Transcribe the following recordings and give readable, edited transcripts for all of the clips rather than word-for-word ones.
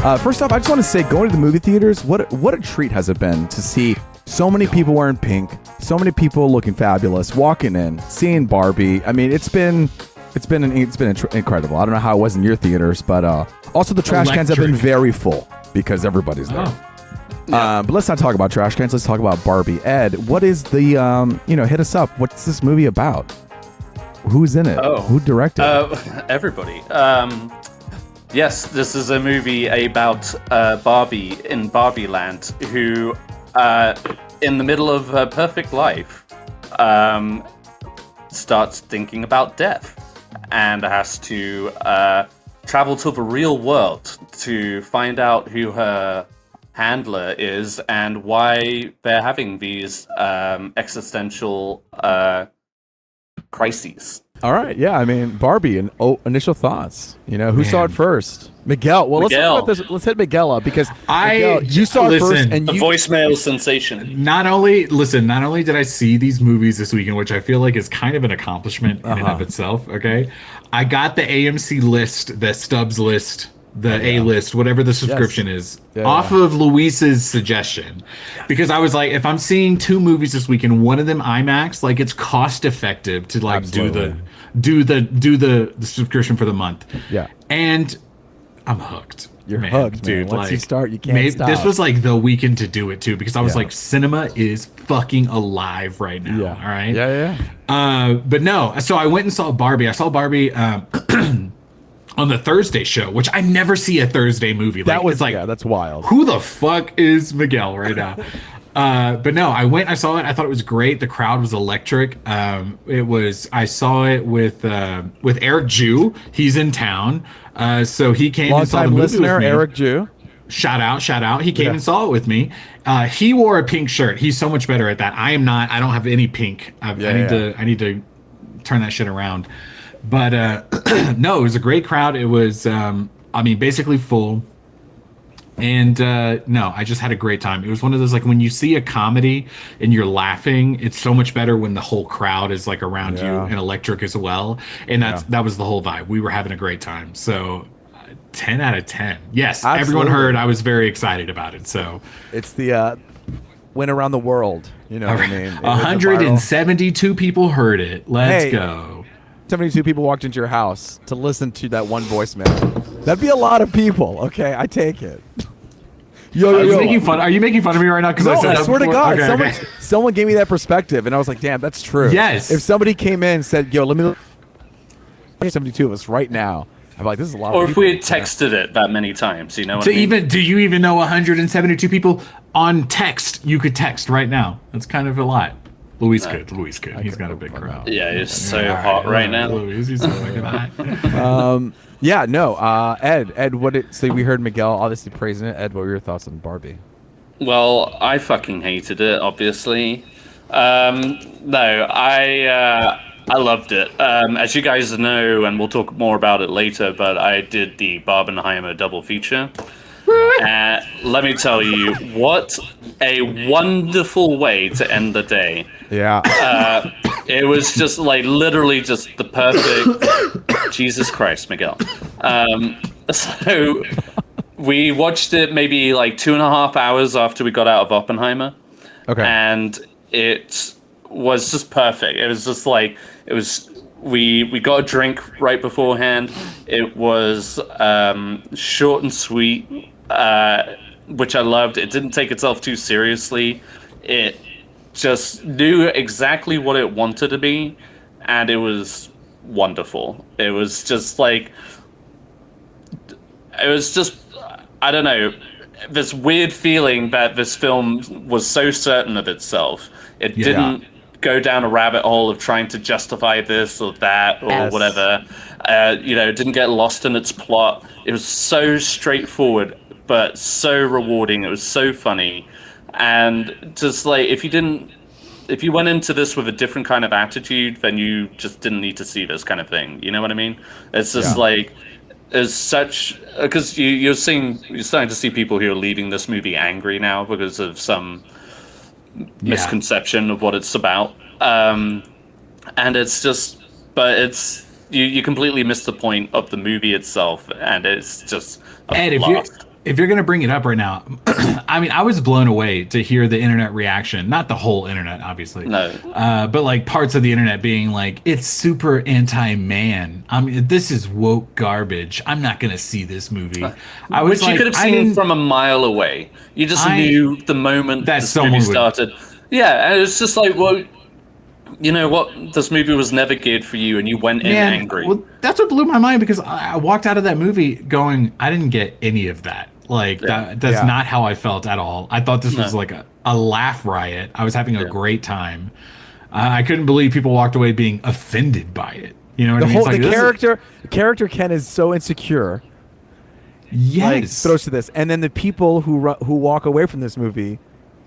First off, I just want to say, going to the movie theaters, what a treat has it been to see so many people wearing pink, so many people looking fabulous, walking in, seeing Barbie. I mean, it's been incredible. I don't know how it was in your theaters, but also the trash cans have been very full because everybody's there. But let's not talk about trash cans. Let's talk about Barbie. Ed, what is the hit us up? What's this movie about? Who's in it? Who directed it? Everybody. Yes, this is a movie about Barbie in Barbie Land, who, in the middle of her perfect life, starts thinking about death and has to travel to the real world to find out who her handler is and why they're having these existential crises. All right, yeah. I mean, Barbie. And initial thoughts. Who saw it first? Miguel. Well, let's talk about this. Let's hit Miguel up because Miguel, you saw it first, and the voicemail sensation. Not only did I see these movies this weekend, which I feel like is kind of an accomplishment in and of itself. Okay, I got the AMC list, the Stubbs list, the A list, whatever the subscription is, off of Luis's suggestion, because I was like, if I'm seeing two movies this weekend, one of them IMAX, like it's cost effective to like do the subscription for the month. Yeah, and I'm hooked. You're hooked, dude. Once you start, you can't stop. This was like the weekend to do it too, because I was like, cinema is fucking alive right now. Yeah. All right. Yeah. But no. So I went and saw Barbie. I saw Barbie on the Thursday show, which I never see a Thursday movie. That was like, that's wild. Who the fuck is Miguel right now? But no, I went. I saw it. I thought it was great. The crowd was electric. I saw it with Eric Jew. He's in town. So he came and saw the movie listener, with me. Eric Jew. Shout out. He came and saw it with me. He wore a pink shirt. He's so much better at that. I am not. I don't have any pink. I need to turn that shit around. But no, it was a great crowd. It was, basically full. And no, I just had a great time. It was one of those, like, when you see a comedy and you're laughing, it's so much better when the whole crowd is like around you and electric as well. And that was the whole vibe. We were having a great time. So 10 out of 10. Yes, absolutely. Everyone heard. I was very excited about it. So it's the went around the world. You know what I mean? 172 people heard it. Let's go. 72 people walked into your house to listen to that one voicemail. That'd be a lot of people. Okay, I take it. Are you making fun of me right now? No, I swear to God, someone gave me that perspective, and I was like, damn, that's true. Yes. If somebody came in and said, yo, let me look 72 of us right now, I'm like, this is a lot of people. Or if we had texted it that many times, you know what I mean? Do you even know 172 people on text you could text right now? That's kind of a lot. Luis could. He's got a big crowd. Yeah, it's so hot right now. Luis, he's so fucking hot. Ed, so we heard Miguel obviously praising it. Ed, what were your thoughts on Barbie? Well, I fucking hated it, obviously. No, I loved it. As you guys know, and we'll talk more about it later, but I did the Barbenheimer double feature. Let me tell you, what a wonderful way to end the day. Yeah. It was just like literally just the perfect Jesus Christ, Miguel. So we watched it maybe like 2.5 hours after we got out of Oppenheimer. Okay. And it was just perfect. It was just like, we got a drink right beforehand. It was short and sweet, which I loved. It didn't take itself too seriously. It just knew exactly what it wanted to be, and it was wonderful. It was just I don't know, this weird feeling that this film was so certain of itself. It didn't go down a rabbit hole of trying to justify this or that or whatever. It didn't get lost in its plot. It was so straightforward, but so rewarding. It was so funny. And just like, if you went into this with a different kind of attitude, then you just didn't need to see this kind of thing. You know what I mean? It's just it's such, because you're starting to see people who are leaving this movie angry now because of some misconception of what it's about. And it's just, but you completely miss the point of the movie itself, and it's just a blast. if you're gonna bring it up right now, I mean, I was blown away to hear the internet reaction. Not the whole internet, obviously. No. But like parts of the internet being like, it's super anti-man. I mean, this is woke garbage. I'm not gonna see this movie. I was Which you could have seen from a mile away. You just knew the moment that this movie started. Yeah, and it's just like, well, you know what? This movie was never geared for you, and you went in angry. Well, that's what blew my mind, because I walked out of that movie going, I didn't get any of that. Like, that's not how I felt at all. I thought this was like a laugh riot. I was having a great time. I couldn't believe people walked away being offended by it. You know what I mean? The character Ken is so insecure. Yes. Like, throws to this, and then the people who walk away from this movie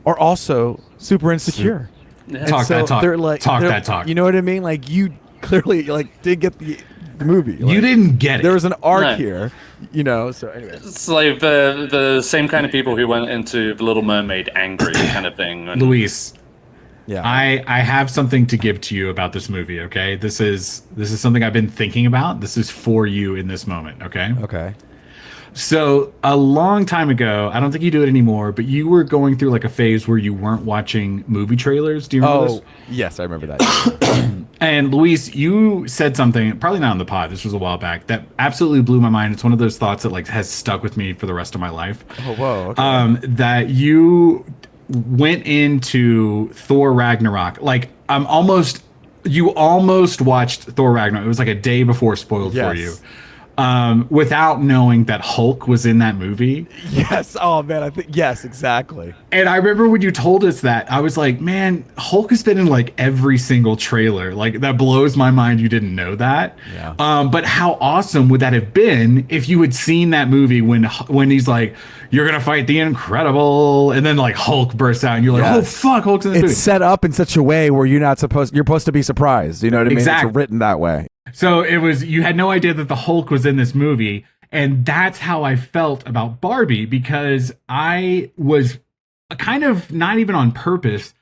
are also super insecure. Yeah. Talk that talk. They're like, that talk. You know what I mean? Like, you clearly like did get the movie. Like, you didn't get it. There was an arc here, you know. So anyway, it's like the same kind of people who went into The Little Mermaid angry kind of thing. And Luis, yeah, I have something to give to you about this movie. Okay, this is something I've been thinking about. This is for you in this moment. Okay. Okay. So a long time ago, I don't think you do it anymore, but you were going through like a phase where you weren't watching movie trailers. Do you remember this? Yes, I remember that. And Luis, you said something, probably not on the pod, this was a while back, that absolutely blew my mind. It's one of those thoughts that like has stuck with me for the rest of my life. Oh, whoa. Okay. That you went into Thor Ragnarok. Like, you almost watched Thor Ragnarok. It was like a day before spoiled for you. Without knowing that Hulk was in that movie. Yes. Oh man, yes, exactly. And I remember when you told us that, I was like, man, Hulk has been in like every single trailer. Like, that blows my mind you didn't know that. Yeah. But how awesome would that have been if you had seen that movie when he's like, you're gonna fight the Incredible, and then like Hulk bursts out and you're like, oh fuck, Hulk's in this movie. It's set up in such a way where you're supposed to be surprised. You know what I mean? Exactly. It's written that way. So you had no idea that the Hulk was in this movie. And that's how I felt about Barbie, because I was kind of not even on purpose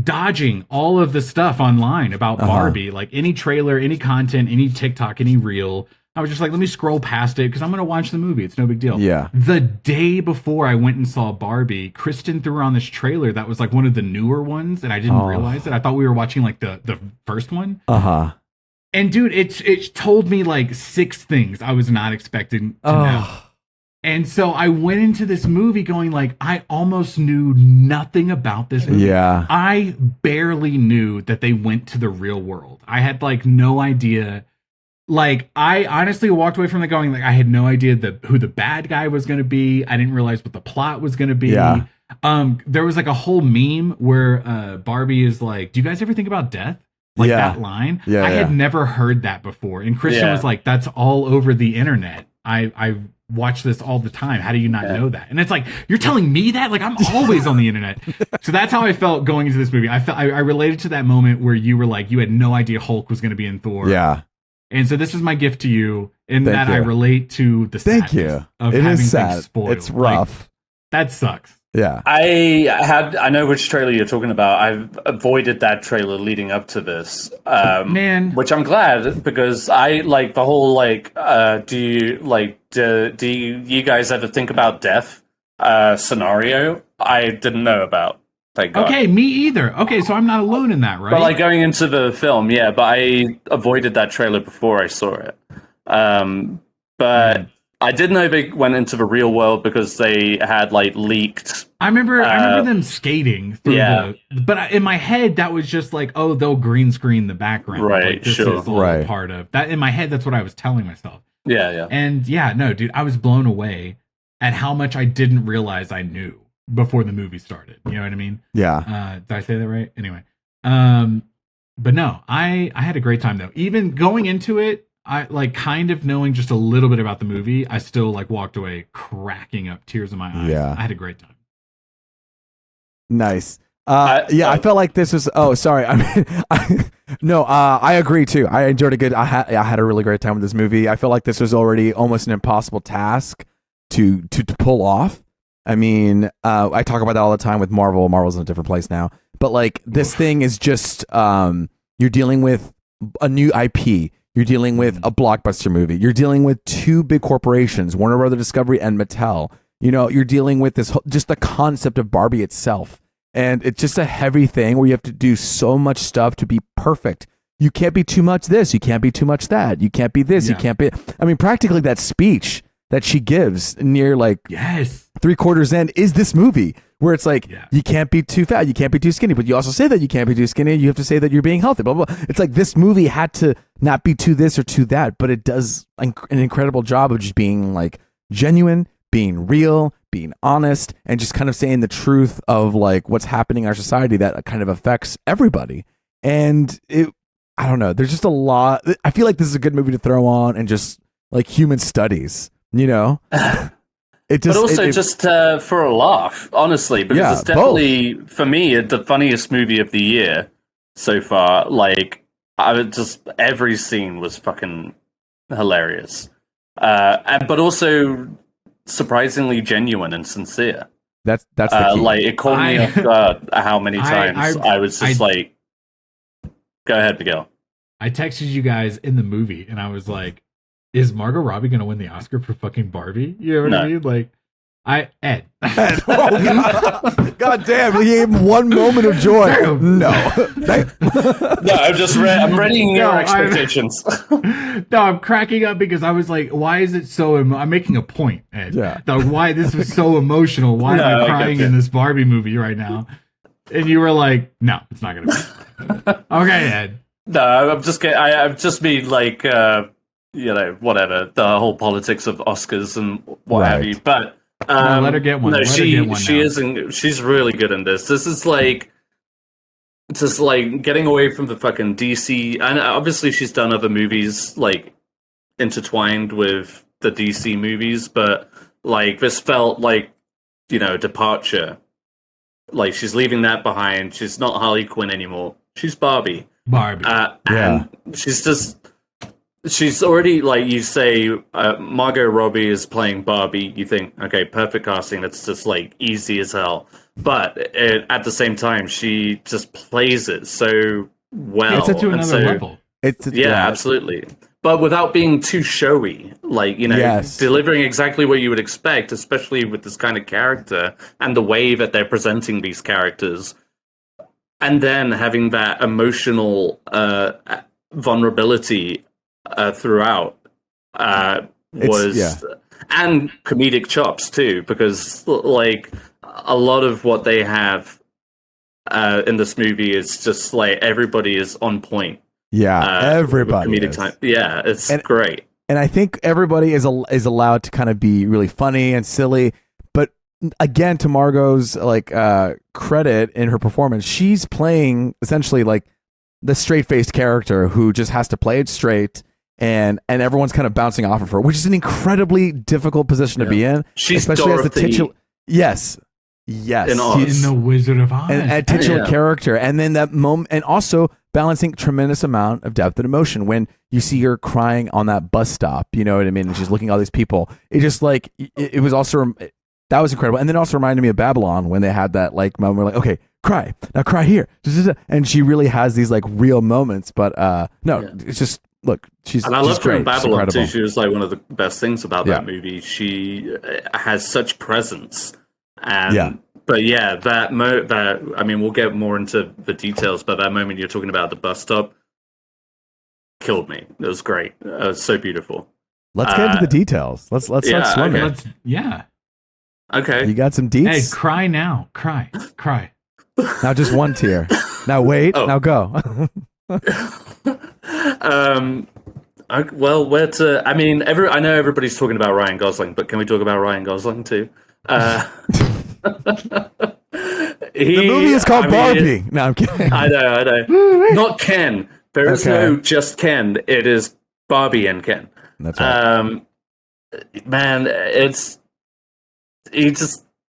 dodging all of the stuff online about Barbie, like any trailer, any content, any TikTok, any reel. I was just like, let me scroll past it because I'm going to watch the movie. It's no big deal. Yeah. The day before I went and saw Barbie, Kristen threw on this trailer that was like one of the newer ones, and I didn't realize it. I thought we were watching like the first one. And dude, it told me like 6 things I was not expecting to know. And so I went into this movie going like, I almost knew nothing about this movie. Yeah. I barely knew that they went to the real world. I had like no idea. Like, I honestly walked away from it going like, I had no idea who the bad guy was going to be. I didn't realize what the plot was going to be. Yeah. There was like a whole meme where Barbie is like, do you guys ever think about death? Like that line. Yeah, I had never heard that before. And Christian was like, that's all over the internet. I watch this all the time. How do you not know that? And it's like, you're telling me that? Like, I'm always on the internet. So that's how I felt going into this movie. I related to that moment where you were like, you had no idea Hulk was going to be in Thor. Yeah. And so this is my gift to you, in that I relate to the sadness of having things spoiled. It's rough. Like, that sucks. Yeah. I know which trailer you're talking about. I've avoided that trailer leading up to this. Man. Which I'm glad, because I like the whole like do you guys ever think about death scenario? I didn't know about. Thank God. Okay, me either. Okay, so I'm not alone in that, right? But like going into the film, yeah, but I avoided that trailer before I saw it. But I did know they went into the real world because they had like leaked. I remember them skating through but in my head that was just like, oh, they'll green screen the background. Right, like, this is all part of that. In my head, that's what I was telling myself. Yeah, yeah. And no, dude, I was blown away at how much I didn't realize I knew before the movie started. You know what I mean? Yeah. Did I say that right? Anyway. But no, I had a great time though. Even going into it, I like kind of knowing just a little bit about the movie, I still like walked away cracking up tears in my eyes. Yeah. I had a great time. Nice. I felt like this was. Oh, sorry. I mean, I agree too. I enjoyed a good. I had a really great time with this movie. I feel like this was already almost an impossible task to pull off. I mean, I talk about that all the time with Marvel. Marvel's in a different place now, but like this thing is just you're dealing with a new IP. You're dealing with a blockbuster movie. You're dealing with 2 big corporations, Warner Brothers Discovery and Mattel. You know, you're dealing with just the concept of Barbie itself. And it's just a heavy thing where you have to do so much stuff to be perfect. You can't be too much this. You can't be too much that. You can't be this. You can't be. I mean, practically that speech that she gives near like 3/4 in is this movie where it's like, you can't be too fat. You can't be too skinny. But you also say that you can't be too skinny. You have to say that you're being healthy, blah, blah, blah. It's like this movie had to not be too this or too that, but it does an incredible job of just being like genuine, being real, being honest, and just kind of saying the truth of like what's happening in our society that kind of affects everybody. And I don't know. There's just a lot. I feel like this is a good movie to throw on and just like human studies, you know? It just, but also just for a laugh, honestly, because it's definitely, for me, the funniest movie of the year so far. Like, every scene was fucking hilarious. But also surprisingly genuine and sincere. That's the key. Like, it caught me off guard how many times I was just like, go ahead, Miguel. I texted you guys in the movie, and I was like, is Margot Robbie going to win the Oscar for fucking Barbie? You know what I mean? Like, Ed. Oh, God damn, he gave him one moment of joy. No. I'm readying your expectations. No, I'm cracking up because I was like, why is it so... I'm making a point, Ed. Yeah. Why this was so emotional. Why am I crying in this Barbie movie right now? And you were like, no, it's not going to be. Okay, Ed. No, I'm just kidding. I've just been like, whatever, the whole politics of Oscars and what have you. But let her get one. No, she's really good in this. This is like, just like getting away from the fucking DC. And obviously, she's done other movies like intertwined with the DC movies, but like this felt like, departure. Like, she's leaving that behind. She's not Harley Quinn anymore. She's Barbie. And she's already, like, you say, Margot Robbie is playing Barbie. You think, okay, perfect casting. That's just, like, easy as hell. But at the same time, she just plays it so well. It's to another level. Absolutely. But without being too showy, like, delivering exactly what you would expect, especially with this kind of character and the way that they're presenting these characters. And then having that emotional vulnerability throughout and comedic chops too, because like a lot of what they have in this movie is just like everybody is on point. Everybody comedic time. It's great. And I think everybody is allowed to kind of be really funny and silly. But again, to Margot's like credit in her performance, she's playing essentially like the straight-faced character who just has to play it straight, and everyone's kind of bouncing off of her, which is an incredibly difficult position to be in. She's especially Dorothy. as the titular. Yes. In the Wizard of Oz. And a titular character. And then that moment, and also balancing tremendous amount of depth and emotion when you see her crying on that bus stop, you know what I mean? And she's looking at all these people. It just like, it was also, that was incredible. And then also reminded me of Babylon when they had that like moment where like, okay, cry, now cry here. And she really has these like real moments, but it's just, look, and I love her in Babylon too. She was like one of the best things about that movie. She has such presence. And but that I mean, we'll get more into the details, but that moment you're talking about the bus stop killed me. It was great. It was so beautiful. Let's get into the details. Let's start swimming. Okay. Okay. You got some deets? Hey, cry now. Cry. Now just one tear. Now wait. Now go. Well, where to? I mean, I know everybody's talking about Ryan Gosling, but can we talk about Ryan Gosling too? The movie is called Barbie. No, I'm kidding. I know. Not Ken. There is no just Ken. It is Barbie and Ken. That's right. Man,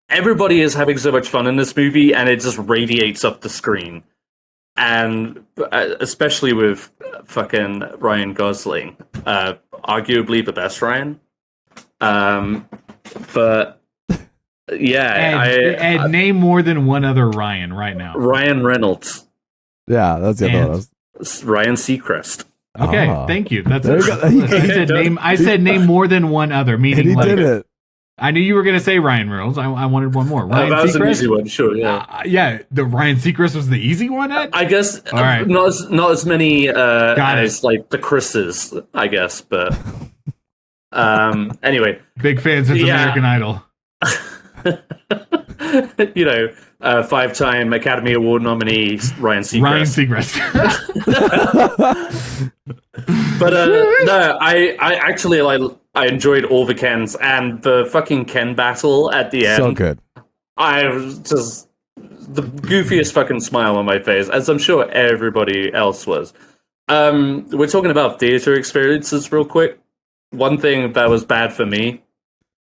everybody is having so much fun in this movie, and it just radiates off the screen. And especially with fucking Ryan Gosling, arguably the best Ryan. But yeah, Ed, name more than one other Ryan right now. Ryan Reynolds. Yeah, that's the other one. Ryan Seacrest. Okay, thank you. That's it. He said name. I said name more than one other. Meaning, and he did it. I knew you were going to say Ryan Reynolds. I wanted one more. Ryan that was an Seacrest? easy one, sure, yeah. Yeah, the Ryan Seacrest was the easy one, Ed? I guess All right. not as many as like the Chris's, I guess, but anyway. Big fans of American Idol. You know, 5-time Academy Award nominee Ryan Seacrest. But no, I actually I enjoyed all the Kens, and the fucking Ken battle at the end. So good. I was just the goofiest fucking smile on my face, as I'm sure everybody else was. We're talking about theater experiences real quick. One thing that was bad for me,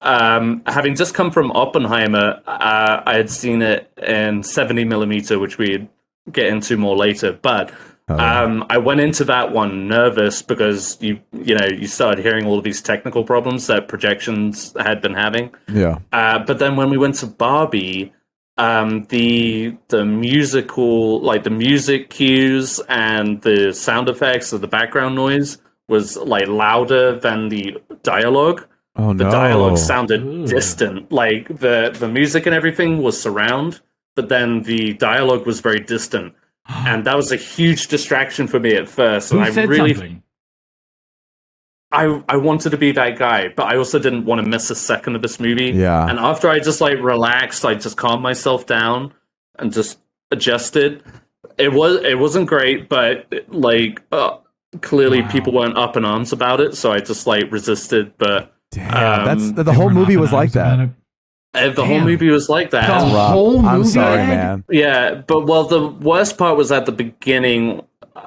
having just come from Oppenheimer, I had seen it in 70mm, which we'd get into more later, but I went into that one nervous because you started hearing all of these technical problems that projections had been having. Yeah. But then when we went to Barbie, the musical, like the music cues and the sound effects of the background noise was like louder than the dialogue. Oh no. The dialogue sounded distant. Like the music and everything was surround, but then the dialogue was very distant. And that was a huge distraction for me at first. Who and said something? I wanted to be that guy, but I also didn't want to miss a second of this movie. Yeah. And after I just like relaxed, I just calmed myself down and just adjusted. It wasn't great, but like clearly people weren't up in arms about it, so I just like resisted. But damn, the whole movie was like that. The whole movie was like that. The whole movie? I'm sorry, man. Yeah, but well, the worst part was at the beginning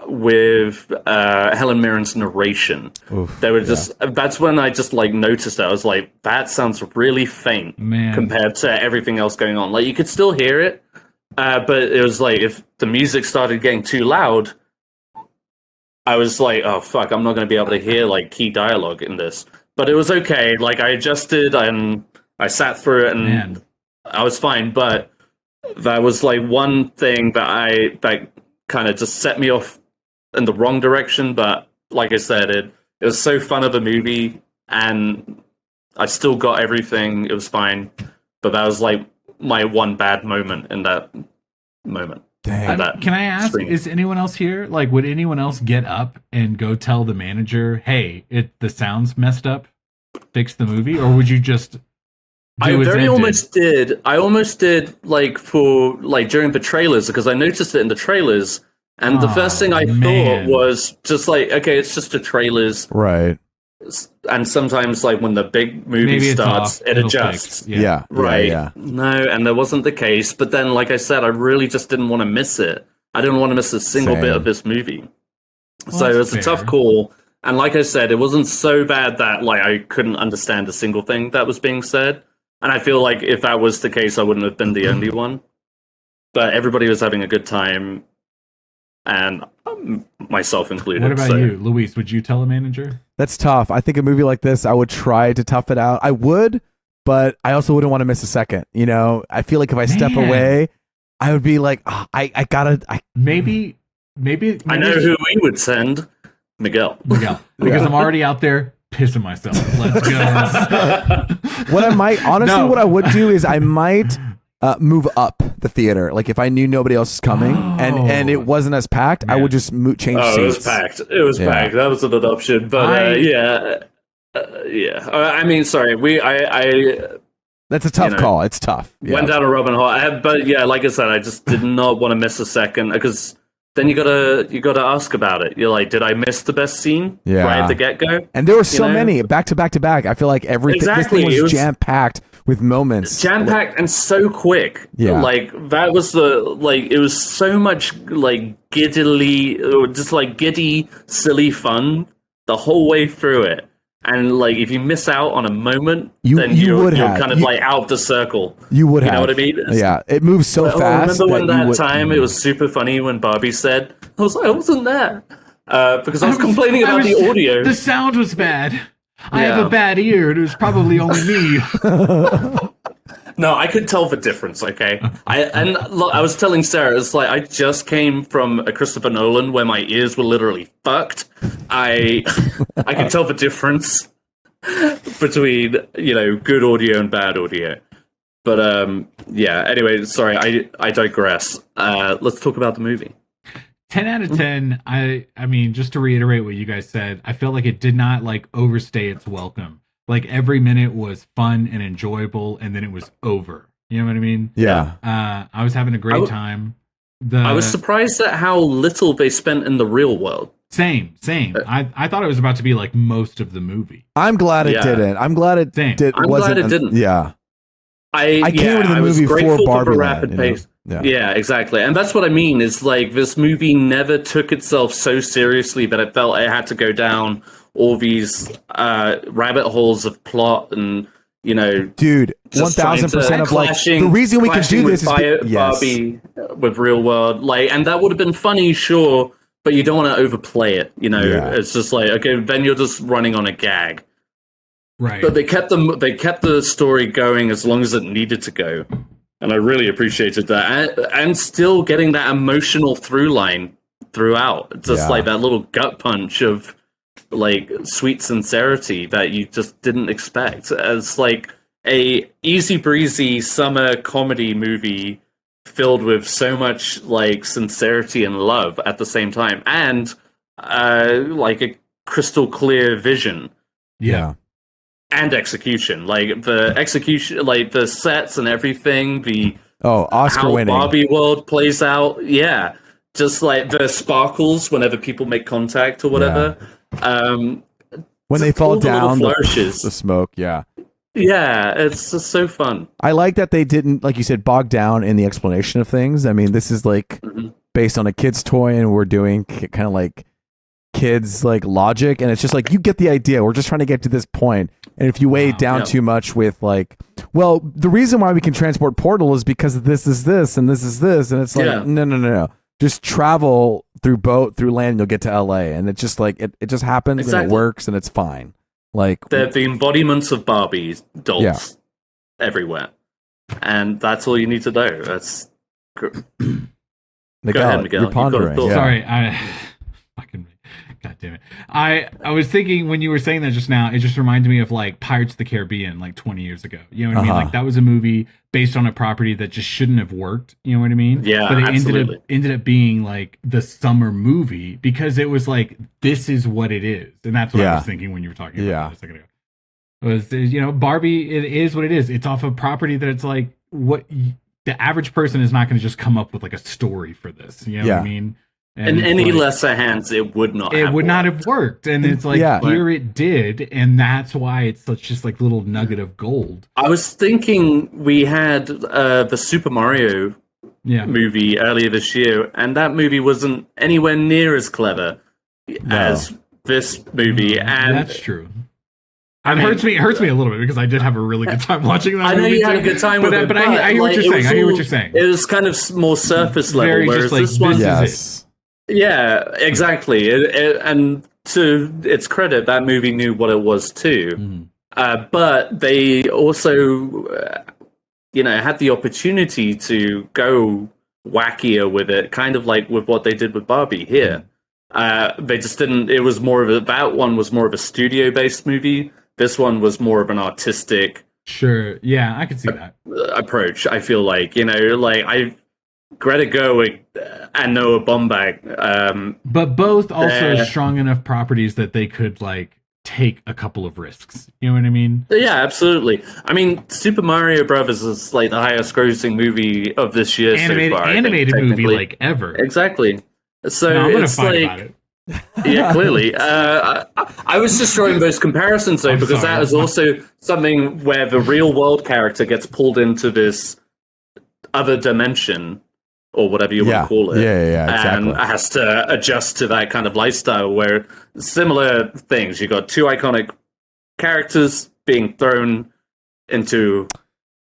with Helen Mirren's narration. Oof, they were just that's when I just like noticed it. I was like, that sounds really faint compared to everything else going on. Like you could still hear it, but it was like if the music started getting too loud, I was like, oh fuck, I'm not going to be able to hear like key dialogue in this. But it was okay. Like I adjusted and I sat through it and I was fine. But that was like one thing that kind of just set me off in the wrong direction. But like I said, it was so fun of a movie and I still got everything. It was fine. But that was like my one bad moment in that moment. Damn. Can I ask, is anyone else here? Like, would anyone else get up and go tell the manager, hey, the sound's messed up, fix the movie? Or would you just I almost did like for like during the trailers because I noticed it in the trailers and the first thing I thought was just like, okay, it's just the trailers. Right. And sometimes like when the big movie starts, it adjusts. Yeah. Right. Yeah. No, and that wasn't the case. But then, like I said, I really just didn't want to miss it. I didn't want to miss a single bit of this movie. So it was a tough call. And like I said, it wasn't so bad that like I couldn't understand a single thing that was being said. And I feel like if that was the case, I wouldn't have been the only one. But everybody was having a good time, and myself included. What about you, Luis? Would you tell a manager? That's tough. I think a movie like this, I would try to tough it out. I would, but I also wouldn't want to miss a second. You know, I feel like if I step away, I would be like, I gotta. Maybe I know who we would send. Miguel. Because I'm already out there pissing myself. Let's go. What I might, honestly, what I would do is I might move up the theater. Like if I knew nobody else was coming and it wasn't as packed, I would just change seats. It was packed. It was packed. That was an option. But I mean, sorry. That's a tough call. It's tough. Went down a Robin Hall. But yeah, like I said, I just did not want to miss a second because then you gotta ask about it. You're like, did I miss the best scene right at the get go? And there were so many back to back to back. I feel like everything. Exactly. This thing was jam packed with moments. Jam packed and so quick. Yeah. Like that was it was so much like giddy, silly fun the whole way through it. And like if you miss out on a moment, then you're kind of like out of the circle. You would have. You know what I mean? Yeah. It moves so fast. Remember when that time it was super funny when Barbie said, I was like, I wasn't there. Because I was complaining about the audio. The sound was bad. I have a bad ear. It was probably only me. No, I could tell the difference, okay? I was telling Sarah, it's like I just came from a Christopher Nolan where my ears were literally fucked. I could tell the difference. between good audio and bad audio. But yeah. Anyway, sorry, I digress. Let's talk about the movie. 10 out of 10. I mean, just to reiterate what you guys said, I felt like it did not like overstay its welcome. Like every minute was fun and enjoyable, and then it was over. You know what I mean? Yeah. I was having a great time. I was surprised at how little they spent in the real world. Same. I thought it was about to be like most of the movie. I'm glad it didn't. I'm glad it did. I'm glad it didn't. Yeah. I came to the movie for Barbie rapid pace. Yeah, exactly. And that's what I mean is like this movie never took itself so seriously that it felt it had to go down all these rabbit holes of plot and dude, 1000% of like the reason we can do this is Barbie with real world, like, and that would have been funny, sure, but you don't want to overplay it. It's just like, okay, then you're just running on a gag, right? But they kept the story going as long as it needed to go, and I really appreciated that, and still getting that emotional through line throughout, just like that little gut punch of like sweet sincerity that you just didn't expect. As like a easy breezy summer comedy movie filled with so much like sincerity and love at the same time, and like a crystal clear vision, and execution, like the execution, like the sets and everything, the Oscar how winning Barbie world plays out, just like the sparkles whenever people make contact or whatever. When they fall down, the smoke, it's just so fun. I like that they didn't, like you said, bog down in the explanation of things. I mean, this is like based on a kid's toy, and we're doing kind of like kids like logic, and it's just like, you get the idea. We're just trying to get to this point, and if you weigh it down too much with like, well, the reason why we can transport portal is because this is this and this is this, and it's like no. Just travel through boat, through land, and you'll get to LA. And it's just like, it just happens and it works and it's fine. Like they're the embodiments of Barbie dolls everywhere. And that's all you need to know. That's Go ahead, Miguel. You're pondering. Sorry, God damn it. I was thinking when you were saying that just now, it just reminded me of like Pirates of the Caribbean like 20 years ago. You know what I mean? Like that was a movie based on a property that just shouldn't have worked. You know what I mean? Yeah, but it absolutely. ended up being like the summer movie because it was like, this is what it is. And that's what I was thinking when you were talking about it a second ago. It was, Barbie, it is what it is. It's off a property that it's like, what the average person is not going to just come up with like a story for this. You know what I mean? In any lesser hands, it would not. It would not have worked, and it's like here it did, and that's why it's such just like little nugget of gold. I was thinking we had the Super Mario movie earlier this year, and that movie wasn't anywhere near as clever as this movie. And that's true. It hurts me a little bit because I did have a really good time watching that. I know you had a good time with it, but I hear what you're saying. I hear what you're saying. It was kind of more surface level, very whereas just like, this one, is it. Yeah, exactly. And to its credit, that movie knew what it was too. But they also, had the opportunity to go wackier with it, kind of like with what they did with Barbie here. They just didn't. It was more of that one was more of a studio-based movie. This one was more of an artistic. Sure. Yeah, I can see that approach. I feel like Greta Gerwig and Noah Baumbach. But both also strong enough properties that they could like take a couple of risks. You know what I mean? Yeah, absolutely. I mean, Super Mario Brothers is like the highest grossing movie of this year so far. Animated movie like ever. Exactly. So I'm gonna it's fight about it. Yeah, clearly. I was just drawing those comparisons though, because that is also something where the real world character gets pulled into this other dimension, or whatever you want to call it. Yeah, exactly. And has to adjust to that kind of lifestyle where similar things. You got two iconic characters being thrown into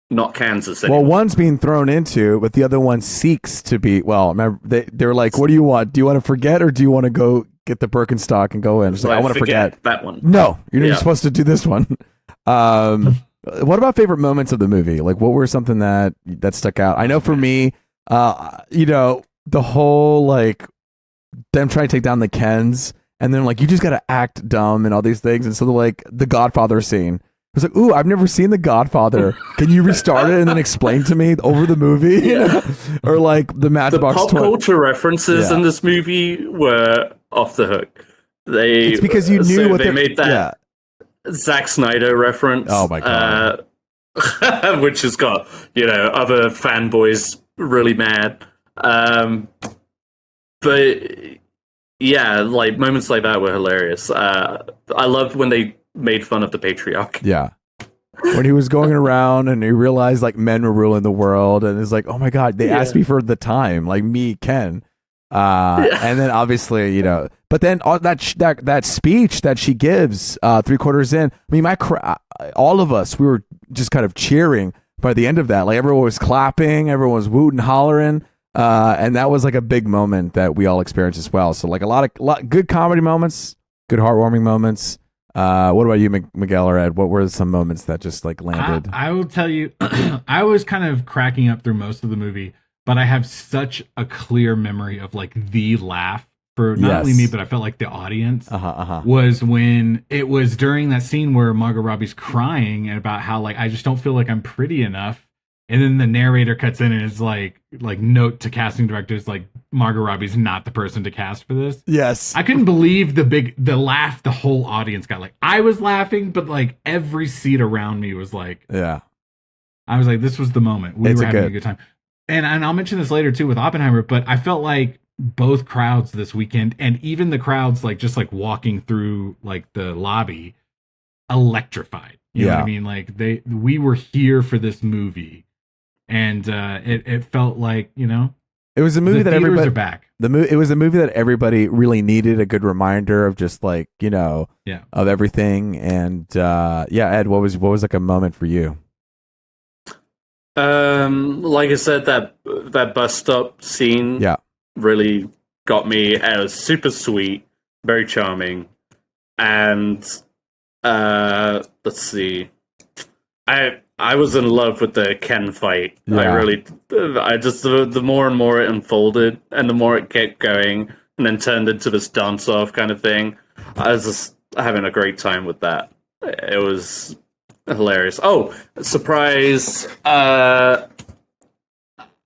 not Kansas anymore. Well, one's being thrown into, but the other one seeks to be. Well, remember, they were like, what do you want? Do you want to forget, or do you want to go get the Birkenstock and go in? It's like, I want to forget that one. No, you're supposed to do this one. What about favorite moments of the movie? Like, what were something that stuck out? I know for me, the whole like them trying to take down the Kens and then like you just got to act dumb and all these things, and so like the Godfather scene. It was like, ooh, I've never seen The Godfather. Can you restart it and then explain to me over the movie? You know? Or like the Matchbox. The pop culture references in this movie were off the hook. It's because you knew what they made that Zack Snyder reference. Oh my god! Which has got other fanboys really mad. But yeah, like moments like that were hilarious. I loved when they made fun of the patriarch. Yeah. When he was going around and he realized like men were ruling the world, and it's like, oh my god, they asked me for the time, like me, Ken. And then obviously, but then all that speech that she gives 3/4 in, I mean, all of us, we were just kind of cheering by the end of that. Like everyone was clapping, everyone was wooting, hollering. And that was like a big moment that we all experienced as well. So like a lot of good comedy moments, good heartwarming moments. What about you, Miguel or Ed? What were some moments that just like landed? I will tell you, I was kind of cracking up through most of the movie, but I have such a clear memory of like the laugh for not only me, but I felt like the audience was when it was during that scene where Margot Robbie's crying and about how like, I just don't feel like I'm pretty enough. And then the narrator cuts in and is like note to casting directors, like Margot Robbie's not the person to cast for this. Yes. I couldn't believe the laugh the whole audience got. Like I was laughing, but like every seat around me was like, yeah. I was like, this was the moment. We were having a good time. And I'll mention this later too with Oppenheimer, but I felt like both crowds this weekend, and even the crowds like just like walking through like the lobby, electrified. You know what I mean? Like we were here for this movie, and it felt like it was a movie that everybody are back. It was a movie that everybody really needed a good reminder of, just like of everything. And Ed, what was like a moment for you? Like I said, that bus stop scene really got me. It was super sweet, very charming, and let's see, I was in love with the Ken fight. I just the more and more it unfolded, and the more it kept going, and then turned into this dance-off kind of thing. I was just having a great time with that. It was hilarious. Oh, surprise!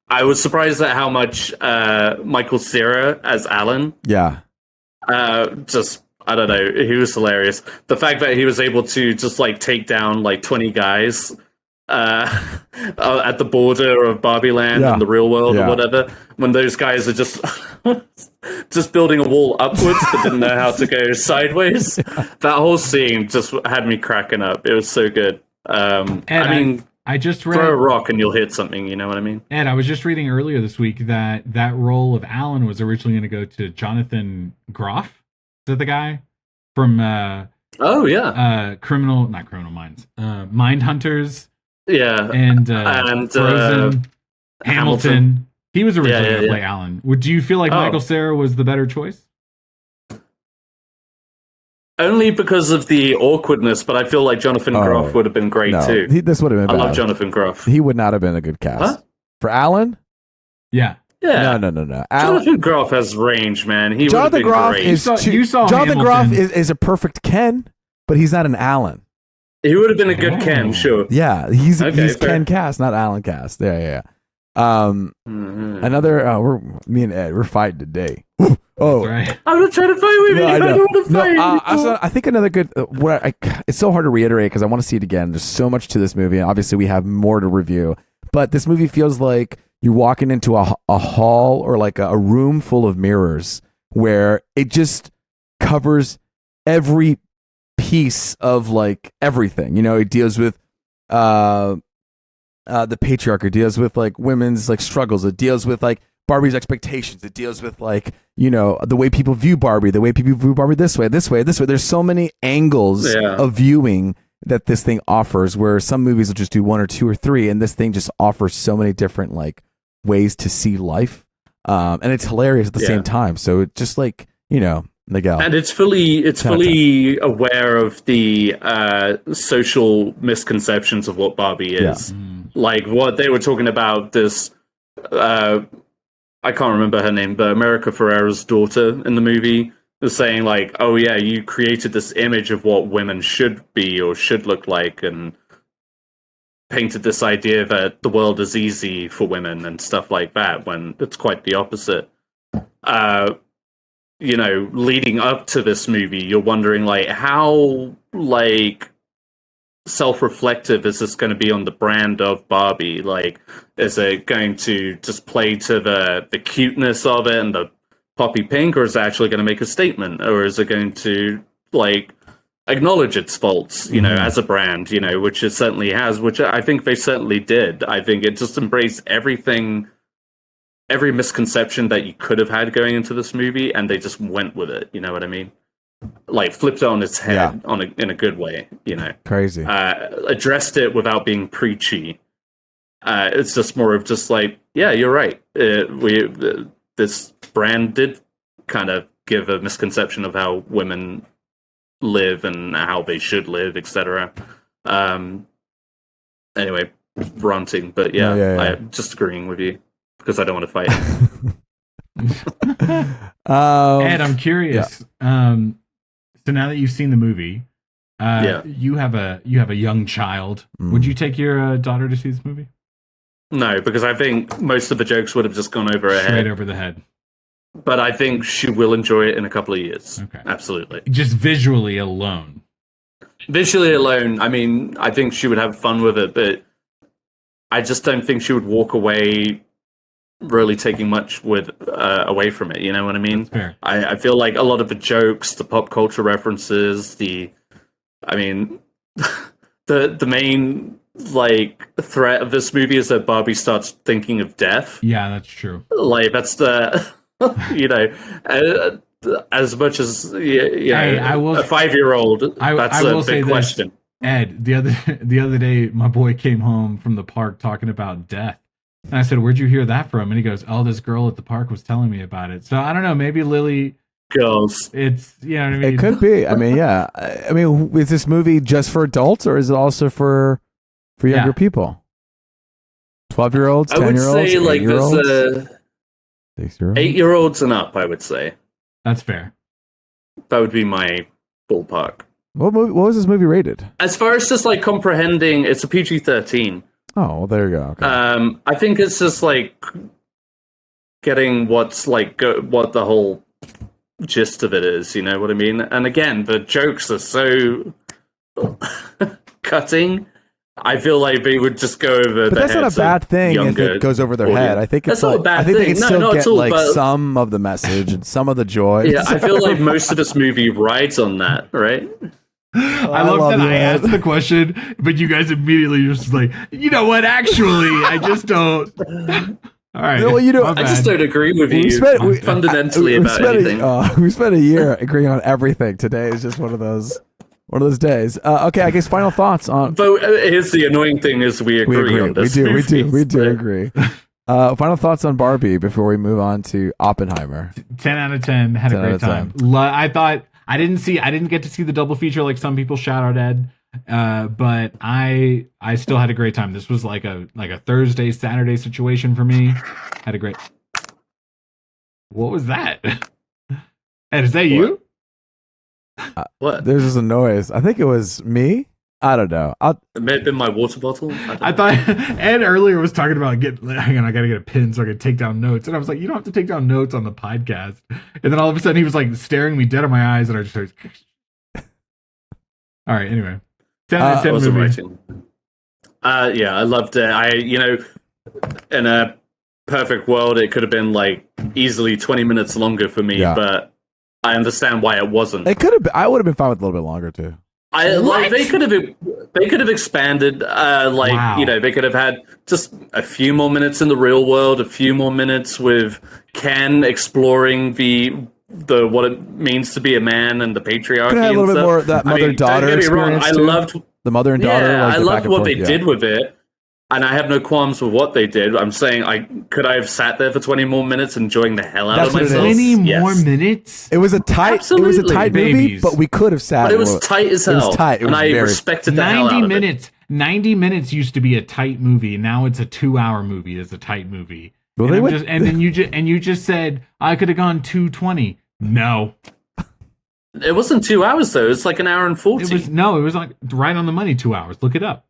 I was surprised at how much Michael Cera as Alan. Yeah. Just, I don't know. He was hilarious. The fact that he was able to just like take down like 20 guys at the border of Barbie Land and the real world or whatever, when those guys are just just building a wall upwards but didn't know how to go sideways. That whole scene just had me cracking up. It was so good. I just read, throw a rock and you'll hit something, you know what I mean? And I was just reading earlier this week that role of Alan was originally going to go to Jonathan Groff. Is that the guy from not Criminal Minds, Mindhunters? Yeah, and Frozen, Hamilton. He was originally going to play Alan. Do you feel like Michael Cera was the better choice? Only because of the awkwardness, but I feel like Jonathan Groff would have been great too. This would have been bad. I love Jonathan Groff. He would not have been a good cast. For Alan? Yeah. Yeah. No. Jonathan Groff has range, man. Jonathan Groff Jonathan Groff is a perfect Ken, but he's not an Alan. He would have been a good Ken, sure. Yeah, he's Ken cast, not Alan cast. Yeah. Another me and Ed, we're fighting today. Right. I'm not trying to fight with you. I don't want to fight. I think another good. It's so hard to reiterate because I want to see it again. There's so much to this movie, and obviously we have more to review. But this movie feels like you're walking into a hall or like a room full of mirrors, where it just covers every piece of like everything. It deals with the patriarchy. It deals with like women's like struggles. It deals with like Barbie's expectations. It deals with like, the way people view Barbie, the way people view Barbie this way. There's so many angles of viewing that this thing offers, where some movies will just do one or two or three, and this thing just offers so many different like ways to see life. And it's hilarious at the same time. So it's just like, Miguel. And it's fully aware of the social misconceptions of what Barbie is. Yeah. Like what they were talking about, this I can't remember her name, but America Ferrera's daughter in the movie, saying like, oh yeah, you created this image of what women should be or should look like, and painted this idea that the world is easy for women and stuff like that, when it's quite the opposite. Leading up to this movie, you're wondering like how like self-reflective is this going to be on the brand of Barbie? Like, is it going to just play to the cuteness of it and the poppy pink, or is it actually going to make a statement, or is it going to like acknowledge its faults, as a brand, which it certainly has, which I think they certainly did. I think it just embraced everything, every misconception that you could have had going into this movie, and they just went with it. You know what I mean? Like flipped it on its head in a good way. Crazy. Addressed it without being preachy. It's just more of just like, yeah, you're right. This brand did kind of give a misconception of how women live and how they should live, etc. Anyway, ranting, but I'm just agreeing with you because I don't want to fight. Ed, I'm curious. So now that you've seen the movie, you have a young child. Would you take your daughter to see this movie? No, because I think most of the jokes would have just gone over her head. Straight over the head. But I think she will enjoy it in a couple of years. Okay. Absolutely. Just visually alone. Visually alone, I mean, I think she would have fun with it, but I just don't think she would walk away really taking much away from it. You know what I mean? Fair. I feel like a lot of the jokes, the pop culture references, the main like threat of this movie is that Barbie starts thinking of death. Yeah, that's true. Like that's the as much as a 5-year-old, that's a big question. Ed, the other day, my boy came home from the park talking about death. And I said, "Where'd you hear that from?" And he goes, "Oh, this girl at the park was telling me about it." So I don't know, maybe Lily... Girls. It's, you know what I mean? It could be. I mean, yeah. I mean, is this movie just for adults, or is it also for younger people? 12-year-olds, 10-year-olds, I would say like there's 8-year-olds and up, I would say. That's fair. That would be my ballpark. What was this movie rated? As far as just like comprehending, it's a PG-13. Oh, well, there you go. Okay. I think it's just like getting what's like what the whole gist of it is. You know what I mean? And again, the jokes are so cutting. I feel like they would just go over. But that's not a bad thing if it goes over their head. I think it's not a bad thing. I think they can still get like some of the message and some of the joy. Yeah, I feel like most of this movie rides on that, right? I love that I asked the question, but you guys immediately just like, you know what? Actually, I just don't. All right. Well, I just don't agree with you fundamentally about anything. We spent a year agreeing on everything. Today is just one of those days. Okay, I guess final thoughts on. But here's the annoying thing: is we agree on this. We do agree. Final thoughts on Barbie before we move on to Oppenheimer. 10 out of 10. Had a great time. I thought. I didn't get to see the double feature like some people. Shout out Ed, but I still had a great time. This was like a Thursday Saturday situation for me. Had a great. What was that? Ed, is that you? What? There's just a noise. I think it was me. I don't know. It may have been my water bottle. I thought Ed earlier was talking about hang on, I gotta get a pen so I can take down notes. And I was like, you don't have to take down notes on the podcast. And then all of a sudden he was like staring me dead in my eyes, and I just started. All right, anyway. 10 out of 10 movie. Writing. Yeah, I loved it. In a perfect world, it could have been like easily 20 minutes longer for me, but I understand why it wasn't. It could have been, I would have been fine with a little bit longer too. They could have expanded. They could have had just a few more minutes in the real world, a few more minutes with Ken exploring the what it means to be a man and the patriarchy. Could have a little bit more of that mother-daughter experience. I loved the mother and daughter. Yeah, I loved what they did with it. And I have no qualms with what they did. I'm saying, could I have sat there for 20 more minutes enjoying the hell out of myself? 20 more minutes? It was a tight movie, but we could have sat. But it was tight as hell. It was tight. And I respected the hell out of it. 90 minutes used to be a tight movie. Now it's a 2-hour movie. It's a tight movie. Well, and you just said I could have gone 220. No. It wasn't 2 hours though. It's like an hour and 40. It was like right on the money. 2 hours. Look it up.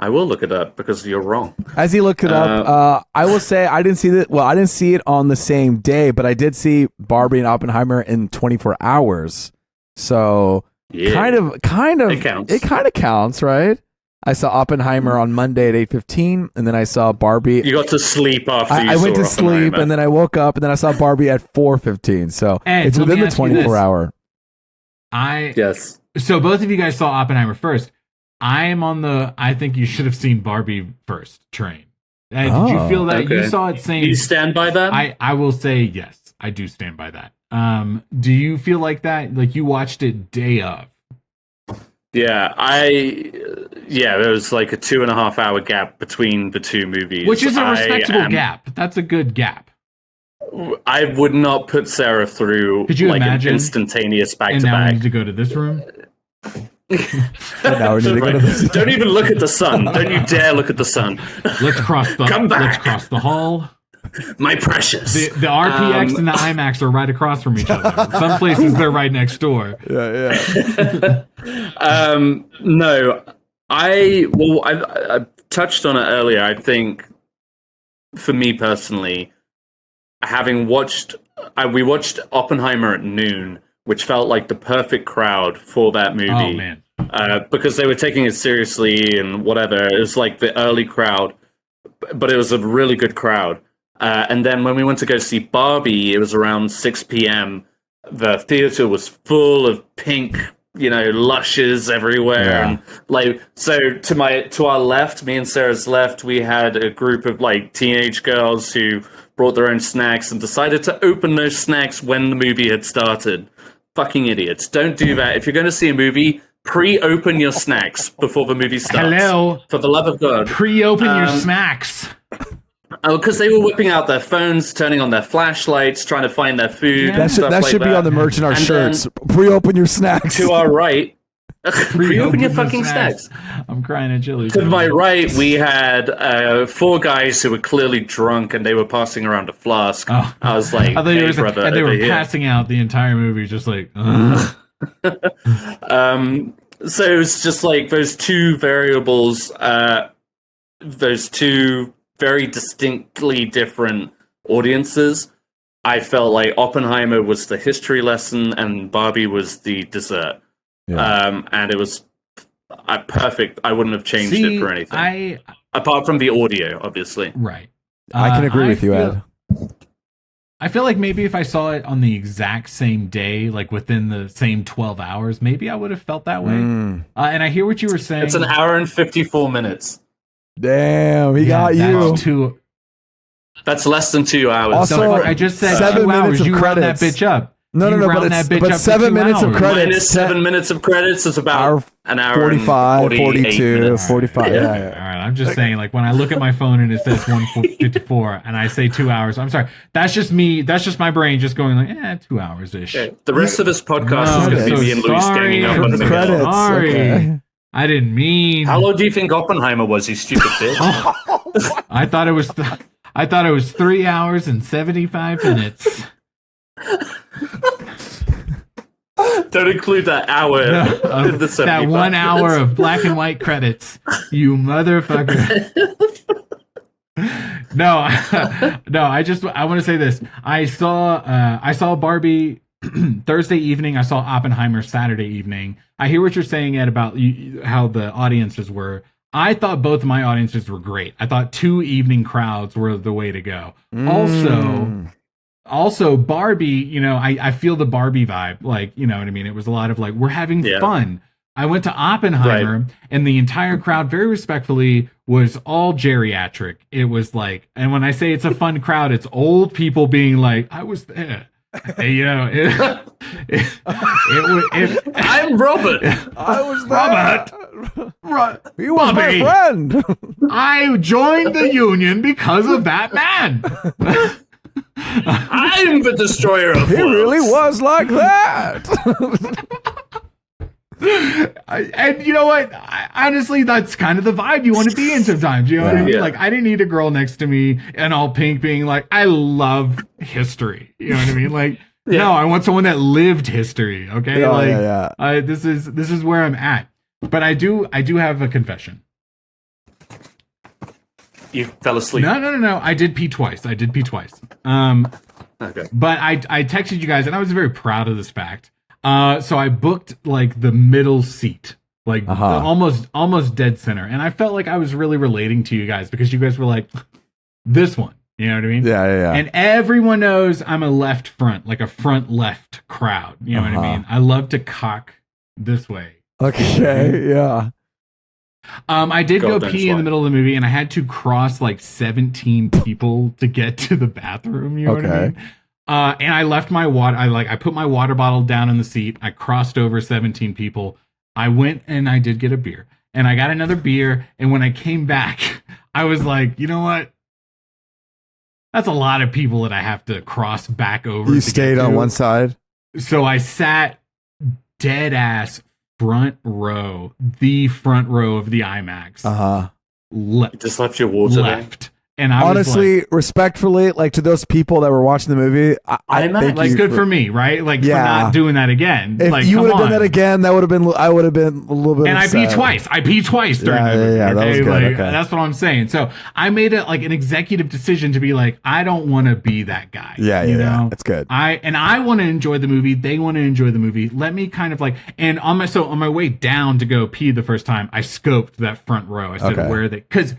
I will look it up because you're wrong. As he looked it up, I will say I didn't see that. Well, I didn't see it on the same day, but I did see Barbie and Oppenheimer in 24 hours. So kind of, it counts. It kind of counts, right? I saw Oppenheimer on Monday at 8:15, and then I saw Barbie. You got to sleep after I went to sleep, and then I woke up, and then I saw Barbie at 4:15. So it's within the 24 hour. Yes. So both of you guys saw Oppenheimer first. I am on the I think you should have seen Barbie first train. Did you feel that you saw it same? Do you stand by that? I will say yes. I do stand by that. Do you feel like that? Like you watched it day of? Yeah, there was like a 2.5 hour gap between the two movies. Which is a respectable gap. That's a good gap. I would not put Sarah through like an instantaneous back to back. And now we need to go to this room? Don't even look at the sun. Don't you dare look at the sun. Let's cross the hall. My precious. The RPX and the IMAX are right across from each other. Some places they're right next door. Yeah. No, I touched on it earlier. I think for me personally, having we watched Oppenheimer at noon, which felt like the perfect crowd for that movie. Oh, man. Because they were taking it seriously and whatever. It was like the early crowd, but it was a really good crowd. And then when we went to go see Barbie, it was around 6 p.m. The theater was full of pink, lushes everywhere. Yeah. And like, so to our left, me and Sarah's left, we had a group of like teenage girls who brought their own snacks and decided to open those snacks when the movie had started. Fucking idiots. Don't do that. If you're going to see a movie, pre-open your snacks before the movie starts. Hello. For the love of God. Pre-open your snacks. Because they were whipping out their phones, turning on their flashlights, trying to find their food. Yeah. That should be on the merch in our shirts. Pre-open your snacks. To our right. Pre-open your fucking snacks. I'm crying at Chili. To my right, we had 4 guys who were clearly drunk, and they were passing around a flask. Oh. I was like, I hey, brother, and they were passing out the entire movie, just like. So it was just like those two variables, those two very distinctly different audiences. I felt like Oppenheimer was the history lesson, and Barbie was the dessert. Yeah. And it was perfect. I wouldn't have changed it for anything. Apart from the audio, obviously. Right. I can agree with you, Ed. I feel like maybe if I saw it on the exact same day, like within the same 12 hours, maybe I would have felt that way. And I hear what you were saying. It's an hour and 54 minutes. Damn, he got you. That's less than 2 hours. Also, I just said 7 2 minutes hours. of You round that credits. bitch up. No, but 7 minutes of credits. Minus 7 minutes of credits is about an hour 45, 42, 45. Yeah. All right, I'm just saying, like, when I look at my phone and it says 1:54 and I say 2 hours, I'm sorry. That's just me. That's just my brain just going like, 2 hours-ish. Okay. The rest of this podcast is going to be me and Luis ganging up on the credits. Sorry. Okay. I didn't mean. How long do you think Oppenheimer was, you stupid bitch? I thought it was 3 hours and 75 minutes. Don't include that hour in the 75 that 1 hour of black and white credits, you motherfucker. No, I want to say this. I saw Barbie Thursday evening. I saw Oppenheimer Saturday evening. I hear what you're saying, Ed, about how the audiences were. I thought both of my audiences were great. I thought 2 evening crowds were the way to go. Also, Barbie, I feel the Barbie vibe. Like, you know what I mean? It was a lot of like, we're having fun. I went to Oppenheimer and the entire crowd, very respectfully, was all geriatric. It was like, and when I say it's a fun crowd, it's old people being like, I was there. And, I'm Robert. I was there. Robert. He was my friend. I joined the union because of that man. I'm the destroyer of worlds. He really was like that. And you know what? Honestly, that's kind of the vibe you want to be in sometimes. You know what I mean? Yeah. Like, I didn't need a girl next to me in all pink being like, I love history. You know what I mean? Like, No, I want someone that lived history. Okay, this is where I'm at. But I do have a confession. You fell asleep. No. I did pee twice. Okay. But I texted you guys, and I was very proud of this fact. So I booked like the middle seat, like almost dead center, and I felt like I was really relating to you guys because you guys were like, this one. You know what I mean? Yeah. And everyone knows I'm a left front, like a front left crowd. You know what I mean? I love to cock this way. Okay, yeah. I did go pee in the middle of the movie, and I had to cross like 17 people to get to the bathroom. You know what I mean? And I left my water. I put my water bottle down in the seat. I crossed over 17 people. I went and I did get a beer, and I got another beer. And when I came back, I was like, you know what? That's a lot of people that I have to cross back over. You stayed on one side? So I sat dead ass front row, the front row of the IMAX. You just left your water left. And I honestly, was like, respectfully, like to those people that were watching the movie, I think like good for me, right? Like for not doing that again. If like, you would have done that again, I would have been a little bit. And upset. I peed twice during the movie. Yeah, that was good. Like, that's what I'm saying. So I made it like an executive decision to be like, I don't want to be that guy. Yeah, you know? That's good. I want to enjoy the movie. They want to enjoy the movie. Let me kind of like, and on my way down to go pee the first time, I scoped that front row. I said, where are they? Because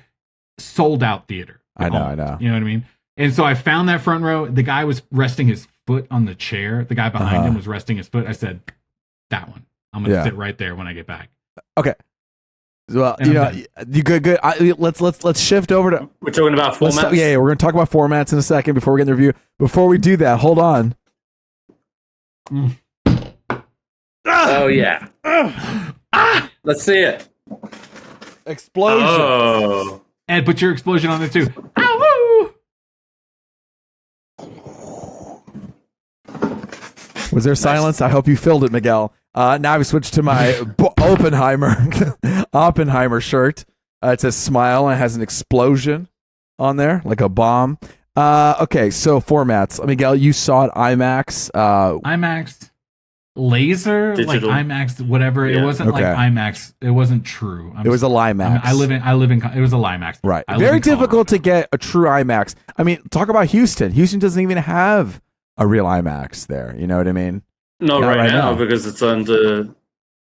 sold out theater. I know. You know what I mean? And so I found that front row. The guy was resting his foot on the chair. The guy behind him was resting his foot. I said, that one. I'm going to sit right there when I get back. Okay. Well, you good. Let's shift over to. We're talking about formats. We're going to talk about formats in a second before we get in the review. Before we do that, hold on. Oh yeah. Let's see it. Explosion. Oh. And put your explosion on there too. Ow! Was there silence? I hope you filled it, Miguel. Now we switch to my Oppenheimer shirt. It says smile and it has an explosion on there, like a bomb. Okay, so formats. Miguel, you saw it IMAX. IMAX. Laser, digital. like IMAX, whatever. It wasn't like IMAX. It wasn't true. It was a Limax. I live in. It was a Limax. Right. Very difficult to get a true IMAX. I mean, talk about Houston. Houston doesn't even have a real IMAX there. You know what I mean? Not right now because it's under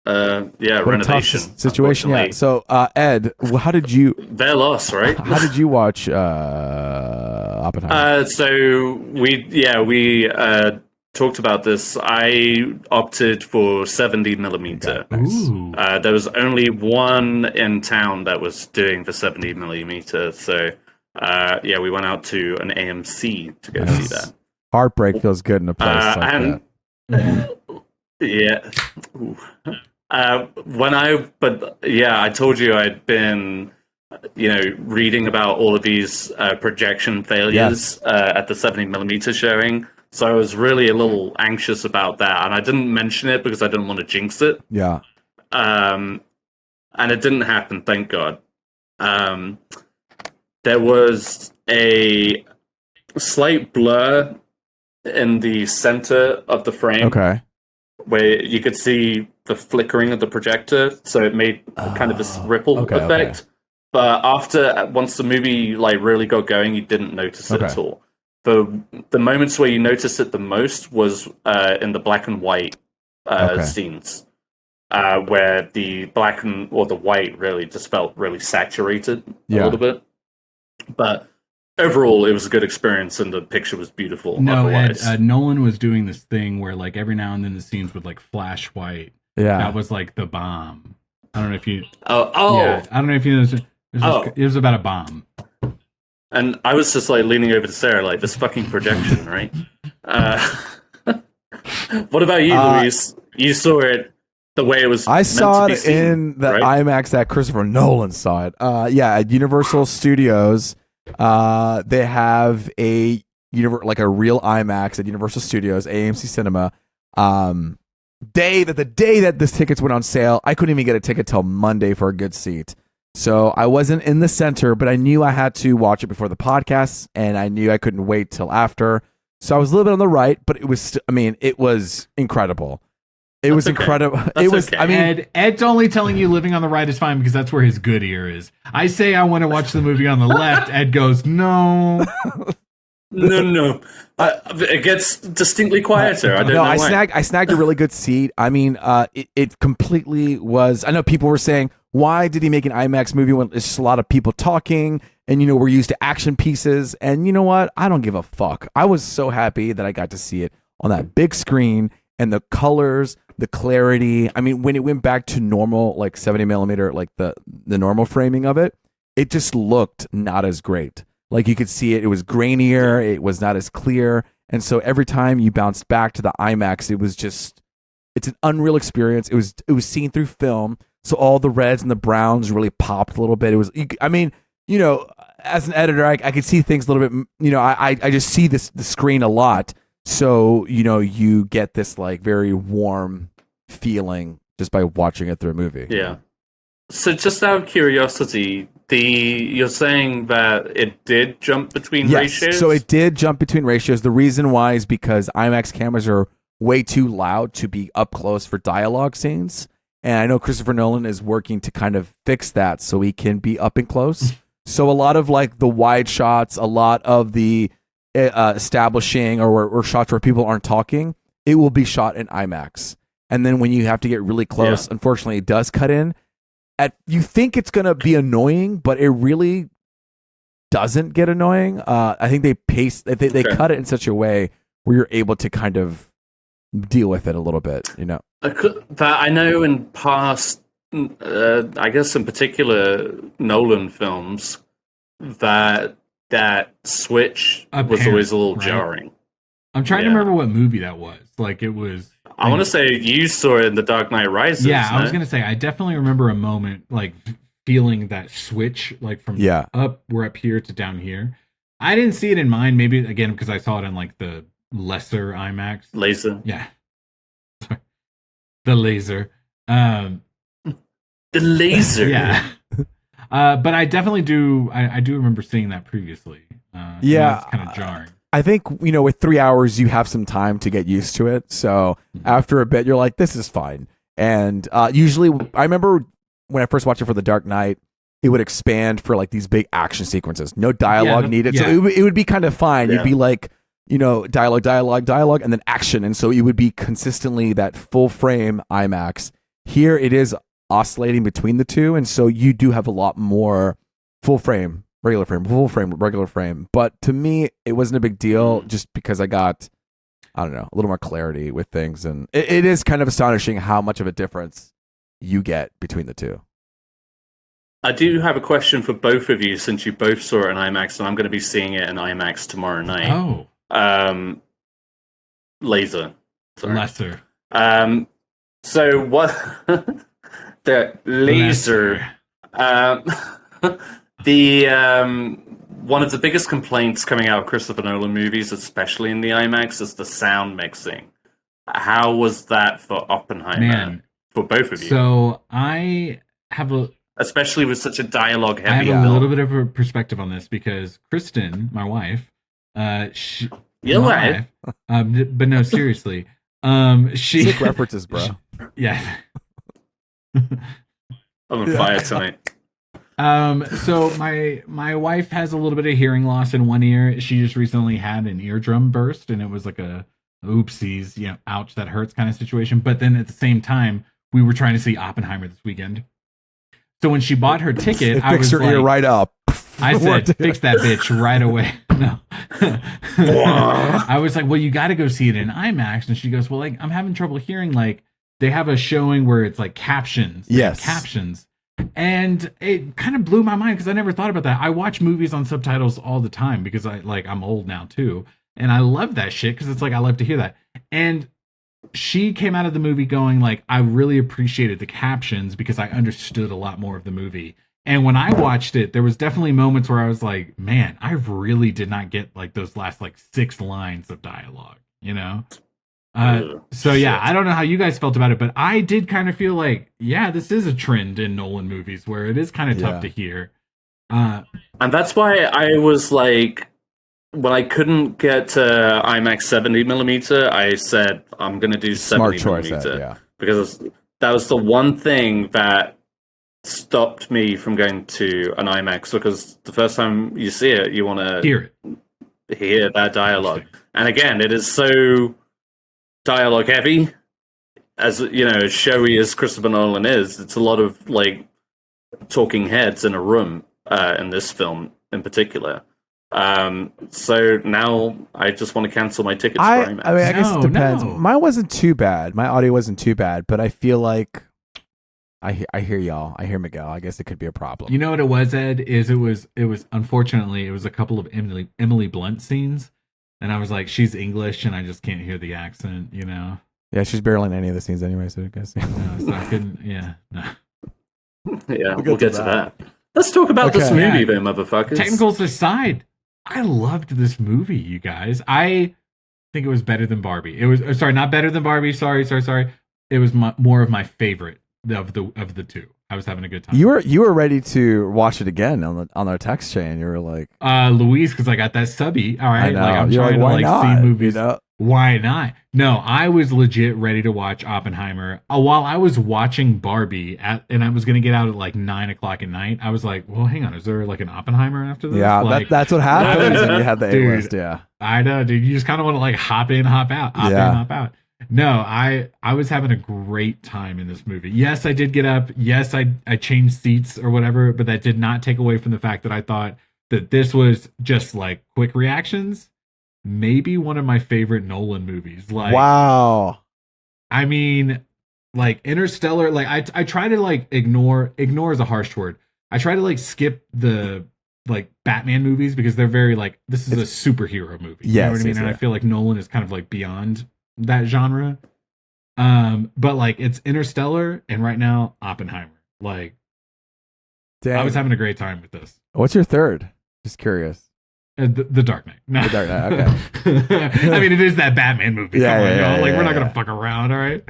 renovation situation. Yeah. So Ed, how did you? Their loss, right? How did you watch Oppenheimer? So we talked about this. I opted for 70 millimeter. Nice. There was only one in town that was doing the 70 millimeter. So we went out to an AMC to go see that. Heartbreak feels good in a place like that. Yeah. I told you I'd been, reading about all of these projection failures at the 70 millimeter showing. So I was really a little anxious about that, and I didn't mention it because I didn't want to jinx it. Yeah. And it didn't happen, thank God. There was a slight blur in the center of the frame. Okay. Where you could see the flickering of the projector, so it made kind of this ripple effect. Okay. But once the movie really got going, you didn't notice it at all. The moments where you noticed it the most was in the black and white scenes, where the black or the white really just felt really saturated a little bit. But overall, it was a good experience, and the picture was beautiful. No, Ed, Nolan was doing this thing where every now and then the scenes would flash white. Yeah, that was the bomb. I don't know if you. Yeah, I don't know if you know. It was about a bomb. And I was just leaning over to Sarah, this fucking projection, right? What about you, Luis? You saw it the way it was. I saw it seen, in the right? IMAX that Christopher Nolan saw it. At Universal Studios, they have a real IMAX at Universal Studios, AMC Cinema. The day that this tickets went on sale, I couldn't even get a ticket till Monday for a good seat. So I wasn't in the center, but I knew I had to watch it before the podcast, and I knew I couldn't wait till after. So I was a little bit on the right, but it was, it was incredible. It was incredible. It was, okay. Ed's only telling you living on the right is fine because that's where his good ear is. I say I want to watch the movie on the left. Ed goes, no. No. It gets distinctly quieter. I don't know why. I snagged a really good seat. It completely was. I know people were saying, why did he make an IMAX movie when it's just a lot of people talking and, we're used to action pieces? And you know what? I don't give a fuck. I was so happy that I got to see it on that big screen and the colors, the clarity. I mean, when it went back to normal, like 70 millimeter, like the normal framing of it, it just looked not as great. Like you could see it was grainier, it was not as clear. And so every time you bounced back to the IMAX, it's an unreal experience. It was seen through film. So all the reds and the browns really popped a little bit. It was, as an editor, I could see things a little bit, I just see the screen a lot. So, you get this like very warm feeling just by watching it through a movie. Yeah. So just out of curiosity, you're saying that it did jump between ratios? So it did jump between ratios. The reason why is because IMAX cameras are way too loud to be up close for dialogue scenes. And I know Christopher Nolan is working to kind of fix that so he can be up and close. So a lot of like the wide shots, a lot of the establishing or shots where people aren't talking, it will be shot in IMAX. And then when you have to get really close, unfortunately, it does cut in. You think it's going to be annoying, but it really doesn't get annoying. I think they cut it in such a way where you're able to kind of deal with it a little bit, That I know in past, I guess in particular Nolan films, that switch was always a little jarring. I'm trying to remember what movie that was. Like it was. I want to say you saw it in The Dark Knight Rises. Yeah, I was going to say, I definitely remember a moment like feeling that switch, like from we're up here to down here. I didn't see it in mine, maybe again, because I saw it in like the lesser IMAX. Laser. Yeah. The laser. The laser. Yeah. But I definitely do, I do remember seeing that previously. It's kind of jarring. I think, with 3 hours, you have some time to get used to it. So after a bit, you're like, this is fine. And usually, I remember when I first watched it for The Dark Knight, it would expand for like these big action sequences. No dialogue needed. Yeah. So it would be kind of fine. Yeah. It'd be like, dialogue, and then action. And so it would be consistently that full frame IMAX. Here it is oscillating between the two. And so you do have a lot more full frame. Regular frame. But to me, it wasn't a big deal just because I got, I don't know, a little more clarity with things. And it is kind of astonishing how much of a difference you get between the two. I do have a question for both of you since you both saw it in IMAX, and I'm going to be seeing it in IMAX tomorrow night. Oh. Laser. Sorry. Lesser. So what... the laser... The one of the biggest complaints coming out of Christopher Nolan movies, especially in the IMAX, is the sound mixing. How was that for Oppenheimer? For both of you? So I have especially with such a dialogue heavy. I have a little bit of a perspective on this because Kristen, my wife, your wife, but no, seriously, she sick references, bro. Yeah, I'm on fire tonight. So my wife has a little bit of hearing loss in one ear. She just recently had an eardrum burst, and it was like a oopsies, ouch, that hurts kind of situation. But then at the same time, we were trying to see Oppenheimer this weekend. So when she bought her ticket, I was her like, ear right up. I said, fix that bitch right away. No. I was like, well, you got to go see it in IMAX. And she goes, well, like, I'm having trouble hearing. Like, they have a showing where it's like captions. Yes. Captions. And it kind of blew my mind because I never thought about that. I watch movies on subtitles all the time because I'm old now too. And I love that shit because it's like, I love to hear that. And she came out of the movie going like, I really appreciated the captions because I understood a lot more of the movie. And when I watched it, there was definitely moments where I was like, man, I really did not get like those last like 6 lines of dialogue, So yeah, I don't know how you guys felt about it, but I did kind of feel like, yeah, this is a trend in Nolan movies where it is kind of tough to hear. And that's why I was like, when I couldn't get to IMAX 70mm, I said I'm going to do Smart 70mm choice, yeah. because that was the one thing that stopped me from going to an IMAX, because the first time you see it, you want to hear that dialogue. And again, it is so dialogue heavy, as showy as Christopher Nolan is. It's a lot of like talking heads in a room in this film in particular. So now I just want to cancel my tickets for IMAX. I mean, I guess it depends. Mine wasn't too bad. My audio wasn't too bad, but I feel like I hear y'all. I hear Miguel. I guess it could be a problem. You know what it was, Ed? It was unfortunately it was a couple of Emily Blunt scenes, and I was like, she's English, and I just can't hear the accent. Yeah, she's barely in any of the scenes anyway. So I guess. No, so I couldn't. Yeah, no. Yeah, we'll get to that. Let's talk about this movie, then, motherfuckers. Technicals aside, I loved this movie, you guys. I think it was better than Barbie. It was not better than Barbie. Sorry. It was more of my favorite of the two. I was having a good time. You were ready to watch it again on our text chain. You were like, Louise, because I got that subby. All right, like I'm trying to see movies. You know? Why not? No, I was legit ready to watch Oppenheimer. While I was watching Barbie, and I was going to get out at like 9:00 at night, I was like, well, hang on. Is there like an Oppenheimer after this? Yeah, that's what happens when you have the A-list, yeah. I know, dude. You just kind of want to like hop in, hop out, hop in, hop out. No, I was having a great time in this movie. Yes, I did get up. Yes, I changed seats or whatever, but that did not take away from the fact that I thought that this was just like quick reactions. Maybe one of my favorite Nolan movies. Like, wow. I mean, like Interstellar, like I try to like ignore is a harsh word. I try to like skip the like Batman movies because they're very like, this is a superhero movie. You know what I mean? And I feel like Nolan is kind of like beyond that genre. But like it's Interstellar and right now Oppenheimer. Like, I was having a great time with this. What's your third? Just curious. The Dark Knight. No. The Dark Knight, okay. I mean, it is that Batman movie. Yeah, Come on, yeah, y'all. Like, yeah, we're not gonna fuck around, all right?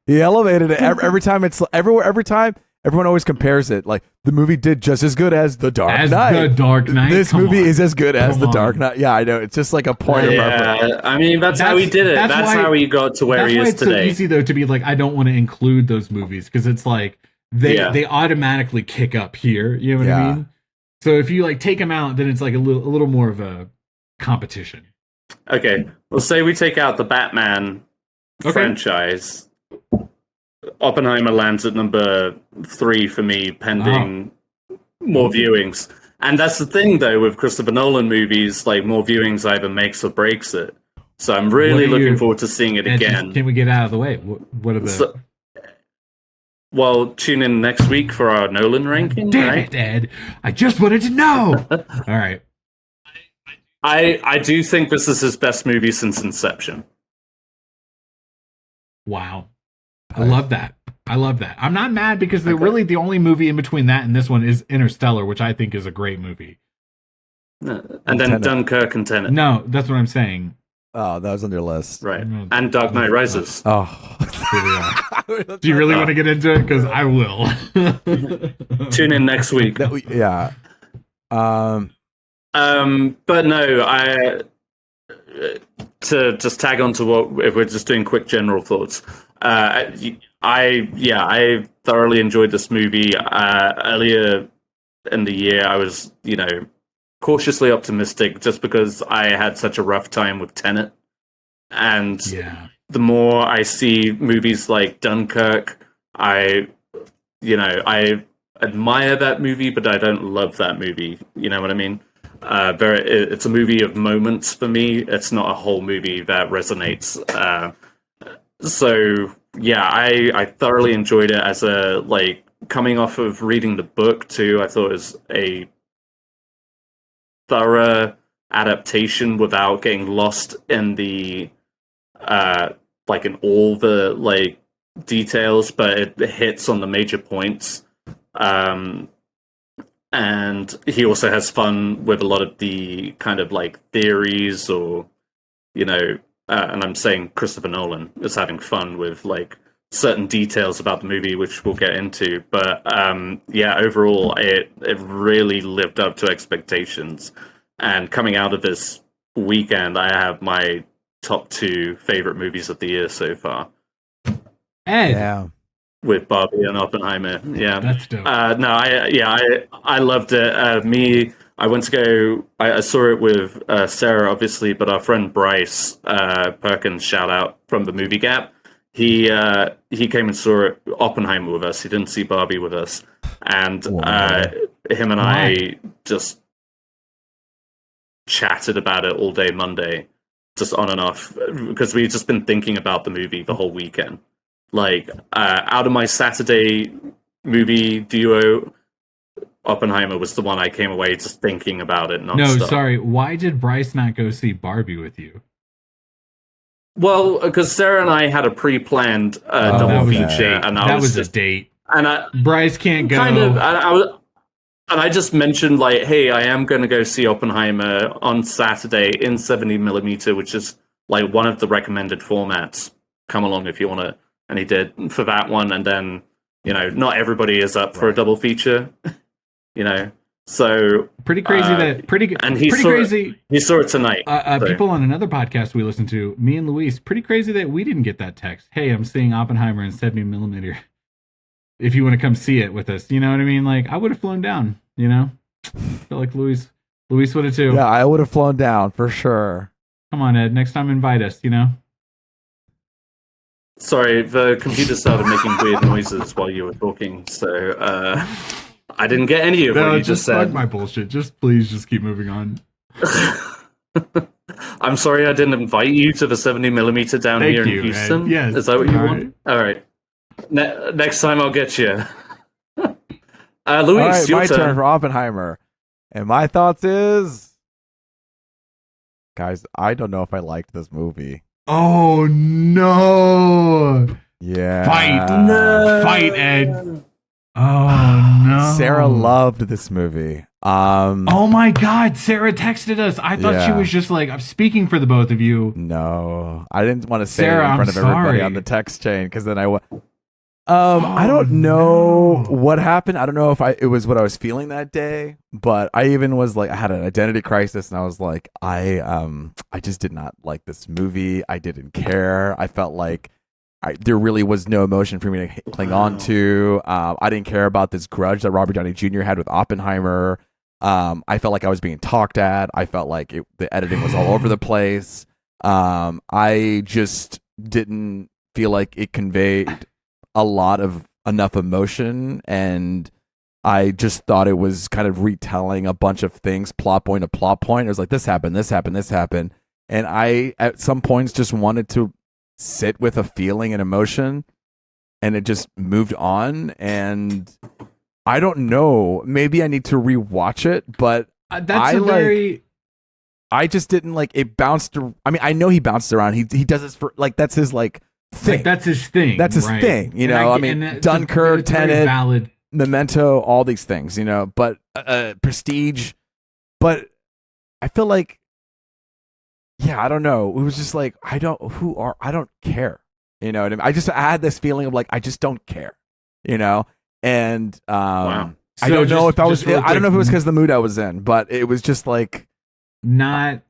He elevated it every time. It's every time. Everyone always compares it. Like the movie did just as good as The Dark Knight. The Dark Knight. This movie is as good as The Dark Knight. Yeah, I know. It's just like a point of reference. I mean, that's how he did it. That's how he got to where he is today. That's why it's so easy though to be like, I don't want to include those movies because it's like they automatically kick up here. You know what I mean? So if you like take them out, then it's like a little more of a competition. Okay, well, say we take out the Batman franchise. Oppenheimer lands at number 3 for me, pending more viewings. And that's the thing, though, with Christopher Nolan movies, like more viewings either makes or breaks it. So I'm really looking forward to seeing it again. Can we get out of the way? What are the... Well, tune in next week for our Nolan ranking. Damn it, Ed. I just wanted to know. All right. I do think this is his best movie since Inception. Wow. I love that. I'm not mad because really the only movie in between that and this one is Interstellar, which I think is a great movie. And then Dunkirk and Tenet. No, that's what I'm saying. Oh, that was on your list. Right. And Dark Knight Rises. Oh. Do you really want to get into it? Because I will. Tune in next week. Yeah. But no, to just tag on to what, if we're just doing quick general thoughts. I thoroughly enjoyed this movie. Earlier in the year, I was, cautiously optimistic just because I had such a rough time with Tenet. And the more I see movies like Dunkirk, I admire that movie, but I don't love that movie. You know what I mean? It's a movie of moments for me. It's not a whole movie that resonates. So yeah, I thoroughly enjoyed it as coming off of reading the book too. I thought it was a thorough adaptation without getting lost in the in all the details, but it hits on the major points. And he also has fun with a lot of the kind of theories or, and I'm saying Christopher Nolan is having fun with certain details about the movie, which we'll get into. But overall, it really lived up to expectations. And coming out of this weekend, I have my top 2 favorite movies of the year so far. Ed. Yeah. With Barbie and Oppenheimer. Yeah. That's dope. I loved it. I went to go, I saw it with Sarah, obviously, but our friend Bryce Perkins, shout out from the Movie Gap. He came and saw it, Oppenheimer with us. He didn't see Barbie with us. And him and I just chatted about it all day Monday, just on and off, because we've just been thinking about the movie the whole weekend. Like, out of my Saturday movie duo, Oppenheimer was the one I came away just thinking about it nonstop. No, sorry. Why did Bryce not go see Barbie with you? Well, because Sarah and I had a pre-planned double feature, and that was a date. And Bryce can't go. Kind of. I just mentioned, like, hey, I am going to go see Oppenheimer on Saturday in 70mm, which is like one of the recommended formats. Come along if you want to. And he did for that one, and then, you know, not everybody is up for a double feature, you know. So pretty crazy crazy. He saw it tonight. People on another podcast we listened to, me and Luis, pretty crazy that we didn't get that text. Hey, I'm seeing Oppenheimer in 70mm. If you want to come see it with us, you know what I mean? Like, I would have flown down. You know, I feel like Luis would have too. Yeah, I would have flown down for sure. Come on, Ed. Next time, invite us. You know. Sorry, the computer started making weird noises while you were talking, so I didn't get any of what you just said. Fuck my bullshit. Please keep moving on. I'm sorry I didn't invite you to the 70mm down here in Houston. Yes. Is that what you want? All right. Next time I'll get you. Luis, all right, your my turn for Oppenheimer. And my thoughts is, guys, I don't know if I liked this movie. Oh no! Yeah. Fight, Ed. Oh no! Sarah loved this movie. Oh my God! Sarah texted us. I thought she was just like, I'm speaking for the both of you. No, I didn't want to say Sarah, it in front of everybody on the text chain because then I don't know what happened. I don't know if it was what I was feeling that day, but I even was like, I had an identity crisis, and I was like, I just did not like this movie. I didn't care. I felt like there really was no emotion for me to cling on to. I didn't care about this grudge that Robert Downey Jr. had with Oppenheimer. I felt like I was being talked at. I felt like the editing was all over the place. I just didn't feel like it conveyed enough emotion, and I just thought it was kind of retelling a bunch of things, plot point to plot point. It was like, this happened, and I at some points just wanted to sit with a feeling and emotion, and it just moved on. And I don't know, maybe I need to rewatch it, but I just didn't like it. I mean, I know he bounced around. He does this for like, that's his like thing. Like, that's his thing. That's his thing. You know, I mean, Dunkirk, Tenet, Memento, all these things, you know, but Prestige. But I feel like, I don't know. It was just like, I don't care. You know what I mean? I had this feeling of like, I just don't care, you know? And wow. I don't know if I don't know if it was because of the mood I was in, but it was just like, not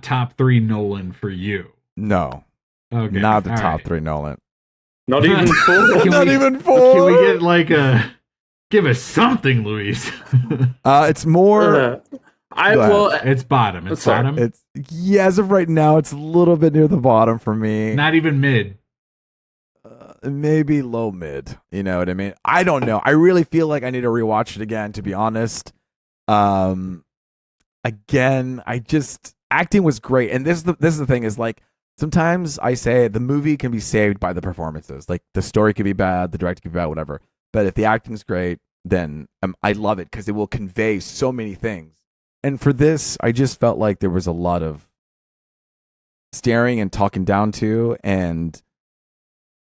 top 3 Nolan for you. No. Okay. Not the top 3 Nolan. Not even 4? Not even 4? Can we get like give us something, Luis? It's more... it's bottom. It's bottom? As of right now, it's a little bit near the bottom for me. Not even mid. Maybe low mid. You know what I mean? I don't know. I really feel like I need to rewatch it again, to be honest. Again, acting was great. And this is the thing, is like, sometimes I say the movie can be saved by the performances. Like, the story could be bad, the directing could be bad, whatever. But if the acting's great, then I love it because it will convey so many things. And for this, I just felt like there was a lot of staring and talking down to, and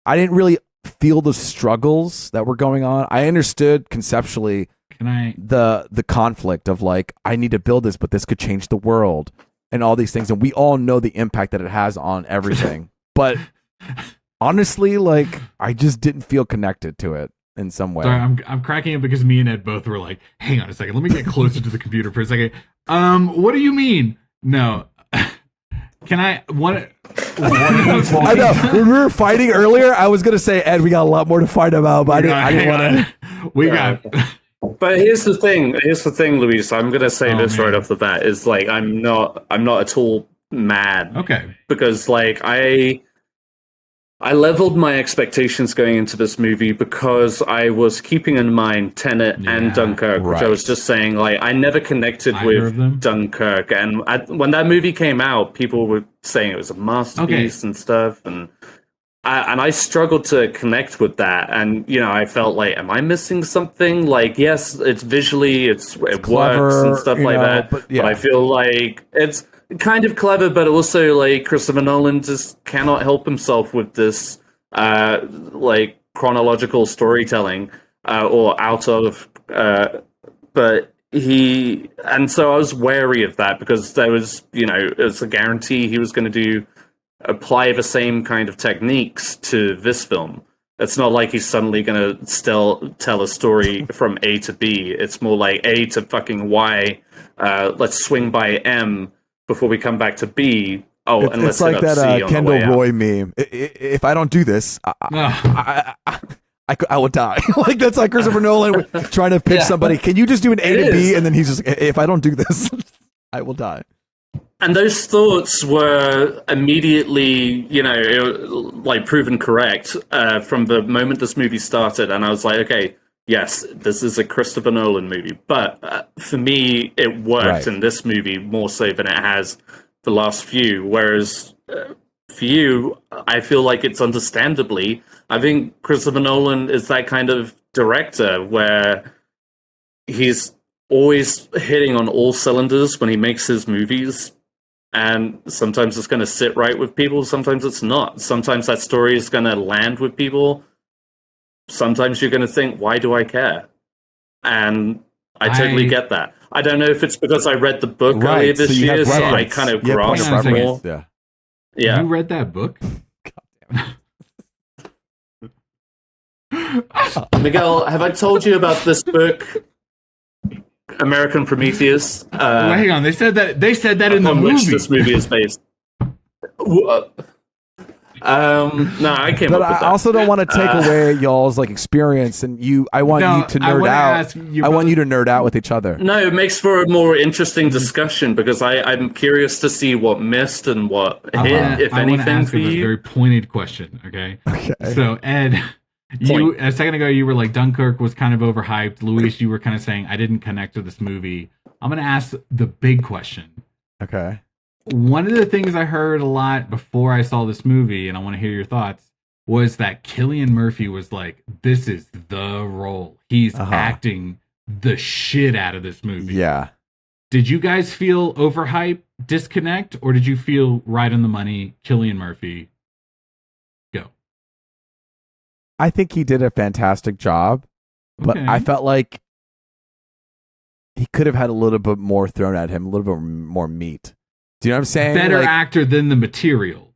I didn't really feel the struggles that were going on. I understood conceptually the conflict of like, I need to build this, but this could change the world and all these things. And we all know the impact that it has on everything. But honestly, like, I just didn't feel connected to it in some way. Sorry, I'm cracking up because me and Ed both were like, hang on a second, let me get closer to the computer for a second. What do you mean? No, Can I one? I know. When we were fighting earlier, I was gonna say, Ed, we got a lot more to fight about, but I didn't want to. We got. But here's the thing. Here's the thing, Luis. I'm gonna say this right off the bat. Is like I'm not at all mad. Okay. Because like I leveled my expectations going into this movie because I was keeping in mind Tenet and Dunkirk, which I was just saying, like, I never connected with Dunkirk. And when that movie came out, people were saying it was a masterpiece and stuff. And I struggled to connect with that. And, you know, I felt like, am I missing something? Like, yes, it's visually, it clever, works and stuff like that. But I feel like it's kind of clever, but also like Christopher Nolan just cannot help himself with this like chronological storytelling or out of but so I was wary of that because there was, you know, it was a guarantee he was going to apply the same kind of techniques to this film. It's not like he's suddenly going to still tell a story from A to B. It's more like A to fucking Y. Let's swing by M before we come back to B. Oh, and let's like that Kendall Roy meme. If I don't do this, I will die. Like that's like Christopher Nolan trying to pitch somebody. Can you just do an A to B? And then he's just, if I don't do this, I will die. And those thoughts were immediately, you know, like proven correct from the moment this movie started. And I was like, okay, yes, this is a Christopher Nolan movie. But for me, it worked in this movie more so than it has the last few. Whereas for you, I feel like it's understandably. I think Christopher Nolan is that kind of director where he's always hitting on all cylinders when he makes his movies. And sometimes it's going to sit right with people. Sometimes it's not. Sometimes that story is going to land with people. Sometimes you're going to think, why do I care? And I totally get that. I don't know if it's because I read the book earlier this year, so I kind of grasped more. Yeah. You read that book? Miguel, have I told you about this book, American Prometheus? Hang on, they said that in the movie. Which this movie is based. No, I came up with that. I also don't want to take away y'all's like experience, and I want you to nerd out. I want you to nerd out with each other. No, it makes for a more interesting discussion because I'm curious to see what missed and what hit, if anything, for you. A very pointed question. Okay. So Ed, you a second ago you were like Dunkirk was kind of overhyped. Luis, you were kind of saying I didn't connect with this movie. I'm going to ask the big question. Okay. One of the things I heard a lot before I saw this movie, and I want to hear your thoughts, was that Cillian Murphy was like, this is the role. He's acting the shit out of this movie. Yeah. Did you guys feel overhyped, disconnect, or did you feel right on the money, Cillian Murphy? Go. I think he did a fantastic job, but I felt like he could have had a little bit more thrown at him, a little bit more meat. Do you know what I'm saying? Better actor than the material.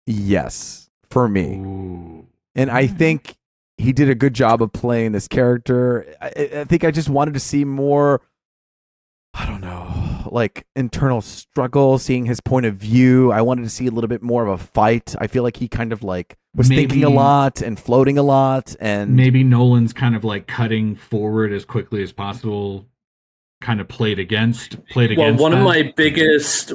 Yes, for me. Ooh. And I think he did a good job of playing this character. I think I just wanted to see more, I don't know, like internal struggle, seeing his point of view. I wanted to see a little bit more of a fight. I feel like he kind of like was thinking a lot and floating a lot. And maybe Nolan's kind of like cutting forward as quickly as possible. Kind of played against. One of my biggest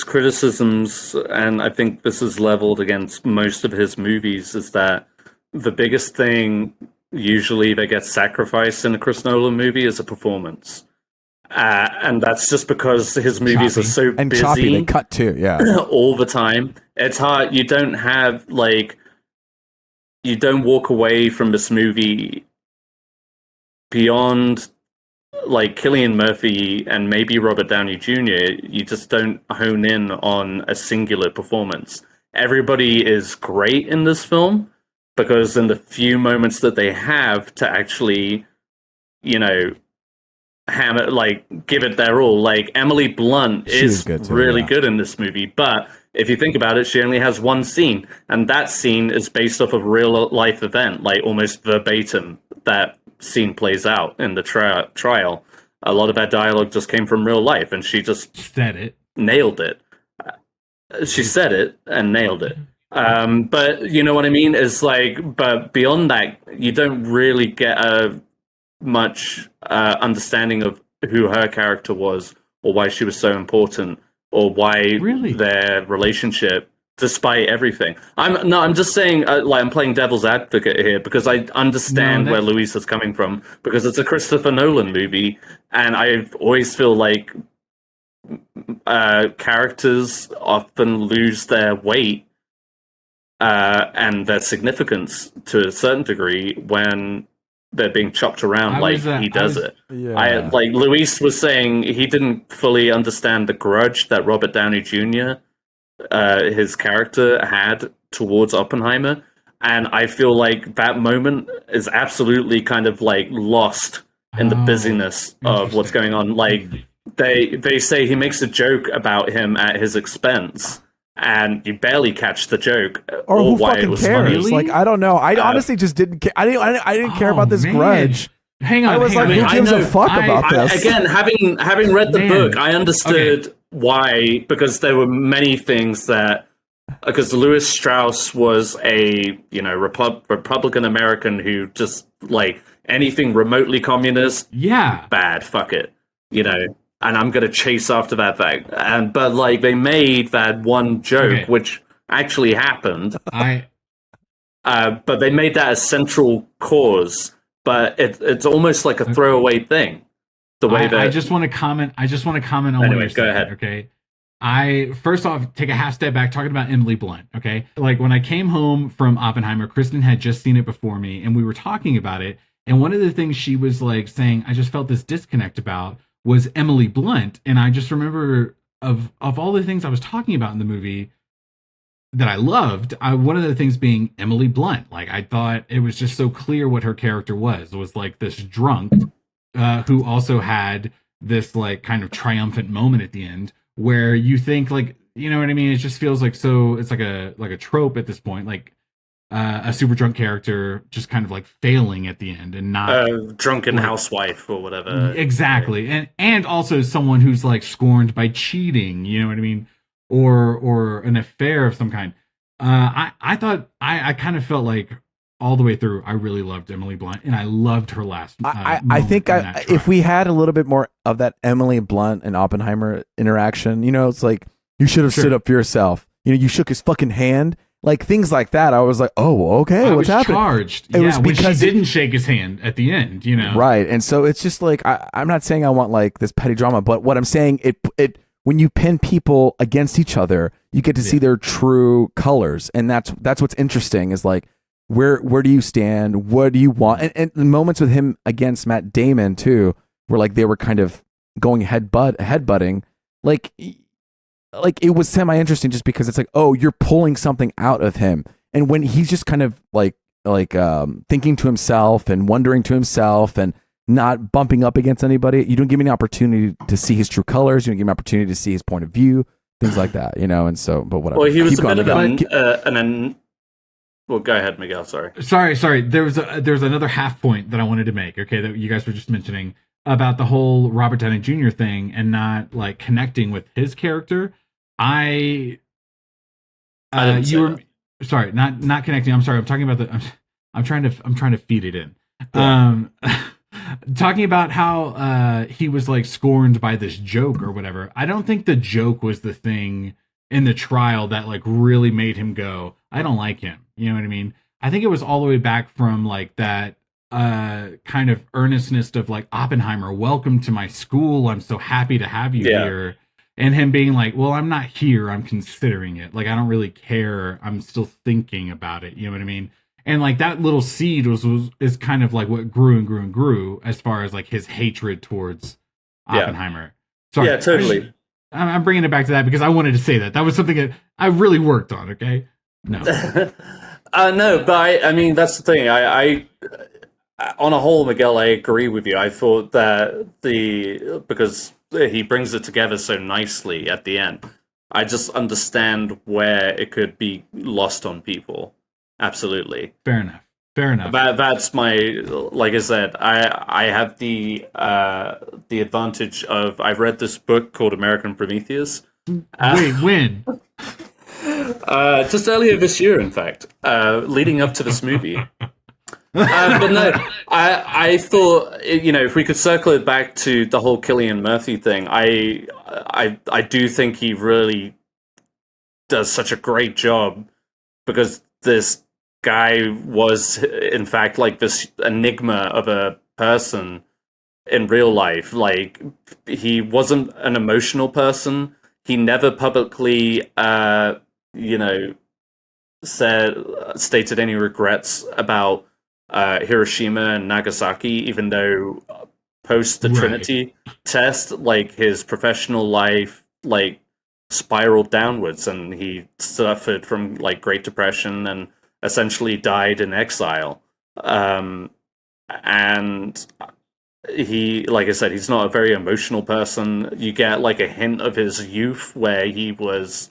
criticisms, and I think this is leveled against most of his movies, is that the biggest thing usually that gets sacrificed in a Chris Nolan movie is a performance, and that's just because his movies are so and busy. Choppy, they cut too, all the time. It's hard. You don't walk away from this movie beyond like Cillian Murphy and maybe Robert Downey Jr., you just don't hone in on a singular performance. Everybody is great in this film because in the few moments that they have to actually, you know, hammer, like give it their all. Like Emily Blunt is really good in this movie, but if you think about it, she only has one scene, and that scene is based off of a real life event, like almost verbatim. That scene plays out in the trial. A lot of that dialogue just came from real life, and she just said it. nailed it. She said it and nailed it. But you know what I mean? It's like, but beyond that, you don't really get a much understanding of who her character was, or why she was so important, or why their relationship, despite everything. I'm just saying, like, I'm playing devil's advocate here because I understand where Luis is coming from, because it's a Christopher Nolan movie, and I always feel like characters often lose their weight and their significance to a certain degree when they're being chopped around he does it. Yeah. Like Luis was saying, he didn't fully understand the grudge that Robert Downey Jr., his character, had towards Oppenheimer. And I feel like that moment is absolutely kind of like lost in the busyness of what's going on. Like they say he makes a joke about him at his expense, and you barely catch the joke or who why fucking it was cares. funny. Like, I don't know. I honestly just didn't care. I didn't care about this grudge. Hang on. I was like, who gives a fuck about this? Again, having read the book, I understood why, because there were many things that, because Lewis Strauss was a Republican American who just, like, anything remotely communist, bad, fuck it, and I'm gonna chase after that fact. But like, they made that one joke, which actually happened. But they made that a central cause. But it's almost like a throwaway thing. The way that I just want to comment. I just want to comment on what you're saying. Ahead. Okay. I first off take a half step back, talking about Emily Blunt. Okay. Like, when I came home from Oppenheimer, Kristen had just seen it before me, and we were talking about it. And one of the things she was like saying, I just felt this disconnect about, was Emily Blunt. And I just remember of all the things I was talking about in the movie that I loved, one of the things being Emily Blunt. Like, I thought it was just so clear what her character was like this drunk who also had this like kind of triumphant moment at the end where you think, like, you know what I mean? It just feels like, so it's like a trope at this point, like a super drunk character just kind of like failing at the end and not drunken housewife or whatever. Exactly. And also someone who's like scorned by cheating, you know what I mean? Or an affair of some kind. I thought I kind of felt like all the way through, I really loved Emily Blunt, and I loved her last. I think if we had a little bit more of that Emily Blunt and Oppenheimer interaction, it's like, you should have stood up for yourself. You shook his fucking hand, like things like that. I was like, oh, okay, what's happening? Charged. It was because she didn't shake his hand at the end, Right, and so it's just like, I'm not saying I want like this petty drama, but what I'm saying, it when you pin people against each other, you get to see their true colors, and that's what's interesting. Is like, where do you stand? What do you want? And the moments with him against Matt Damon too, where like they were kind of going headbutting, like it was semi interesting, just because it's like, oh, you're pulling something out of him, and when he's just kind of like thinking to himself and wondering to himself and not bumping up against anybody, you don't give him an opportunity to see his true colors. You don't give him an opportunity to see his point of view, things like that, And so, but whatever. Well, he was a bit of well, go ahead, Miguel. Sorry. There's another half point that I wanted to make. Okay, that you guys were just mentioning about the whole Robert Downey Jr. thing and not like connecting with his character. You were sorry, not connecting. I'm sorry. I'm talking about I'm trying to feed it in. Yeah. Talking about how he was like scorned by this joke or whatever. I don't think the joke was the thing in the trial that like really made him go, I don't like him. You know what I mean? I think it was all the way back from like that kind of earnestness of like, Oppenheimer, welcome to my school. I'm so happy to have you here. And him being like, well, I'm not here. I'm considering it. Like, I don't really care. I'm still thinking about it. You know what I mean? And like that little seed is kind of like what grew and grew and grew as far as like his hatred towards Oppenheimer. Sorry, yeah, totally. I'm bringing it back to that because I wanted to say that was something that I really worked on. Okay, no, no, but I mean that's the thing. I on a whole, Miguel, I agree with you. I thought that because he brings it together so nicely at the end. I just understand where it could be lost on people. Absolutely. Fair enough. That's my, like I said, I have the advantage of, I've read this book called American Prometheus, Wait, when? Just earlier this year, in fact, leading up to this movie. But no, I thought, if we could circle it back to the whole Cillian Murphy thing, I do think he really does such a great job, because this guy was, in fact, like this enigma of a person in real life. Like, he wasn't an emotional person. He never publicly, stated any regrets about Hiroshima and Nagasaki, even though post the Trinity test, like, his professional life, like, spiraled downwards, and he suffered from, like, Great Depression and essentially died in exile. And he, like I said, he's not a very emotional person. You get, like, a hint of his youth where he was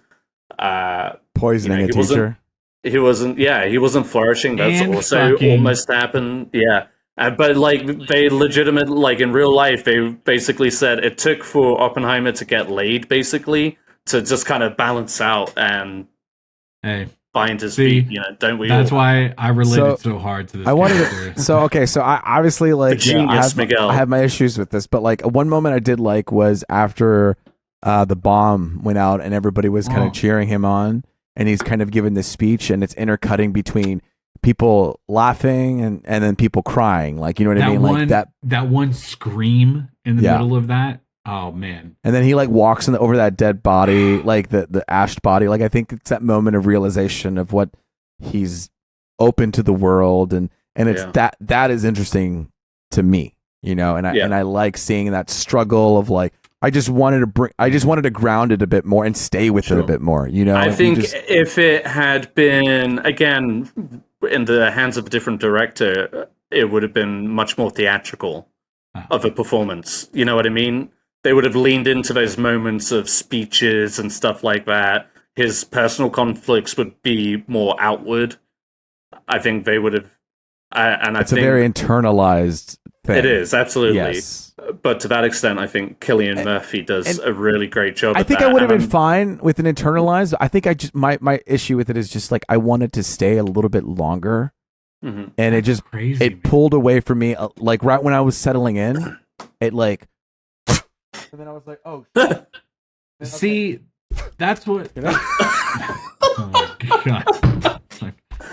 poisoning a teacher. He wasn't flourishing. That's And also almost happened. Yeah. But, like, they legitimate, like, in real life, they basically said it took for Oppenheimer to get laid, basically, to just kind of balance out and find his feet. Don't we? That's why I related so hard to this. I wanted to, so I obviously, like, genius, I have my issues with this, but, like, one moment I did like was after the bomb went out and everybody was kind of cheering him on, and he's kind of giving this speech, and it's intercutting between people laughing and then people crying, like, you know what I mean? Like that one scream in the middle of that. Oh man. And then he, like, walks over that dead body, like the ashed body. Like, I think it's that moment of realization of what he's open to the world, and it's that is interesting to me, and I like seeing that struggle of, like, I just wanted to ground it a bit more and stay with it a bit more, I think if it had been, again, in the hands of a different director, it would have been much more theatrical of a performance. You know what I mean? They would have leaned into those moments of speeches and stuff like that. His personal conflicts would be more outward. I think they would have, it's a very internalized thing. It is, absolutely. Yes. But to that extent, I think Cillian Murphy does a really great job. I think I would have been fine with an internalized. I think my issue with it is just, like, I wanted to stay a little bit longer, and it just pulled away from me. Like, right when I was settling in, it, like, and then I was like, oh. See, that's what. Oh my god.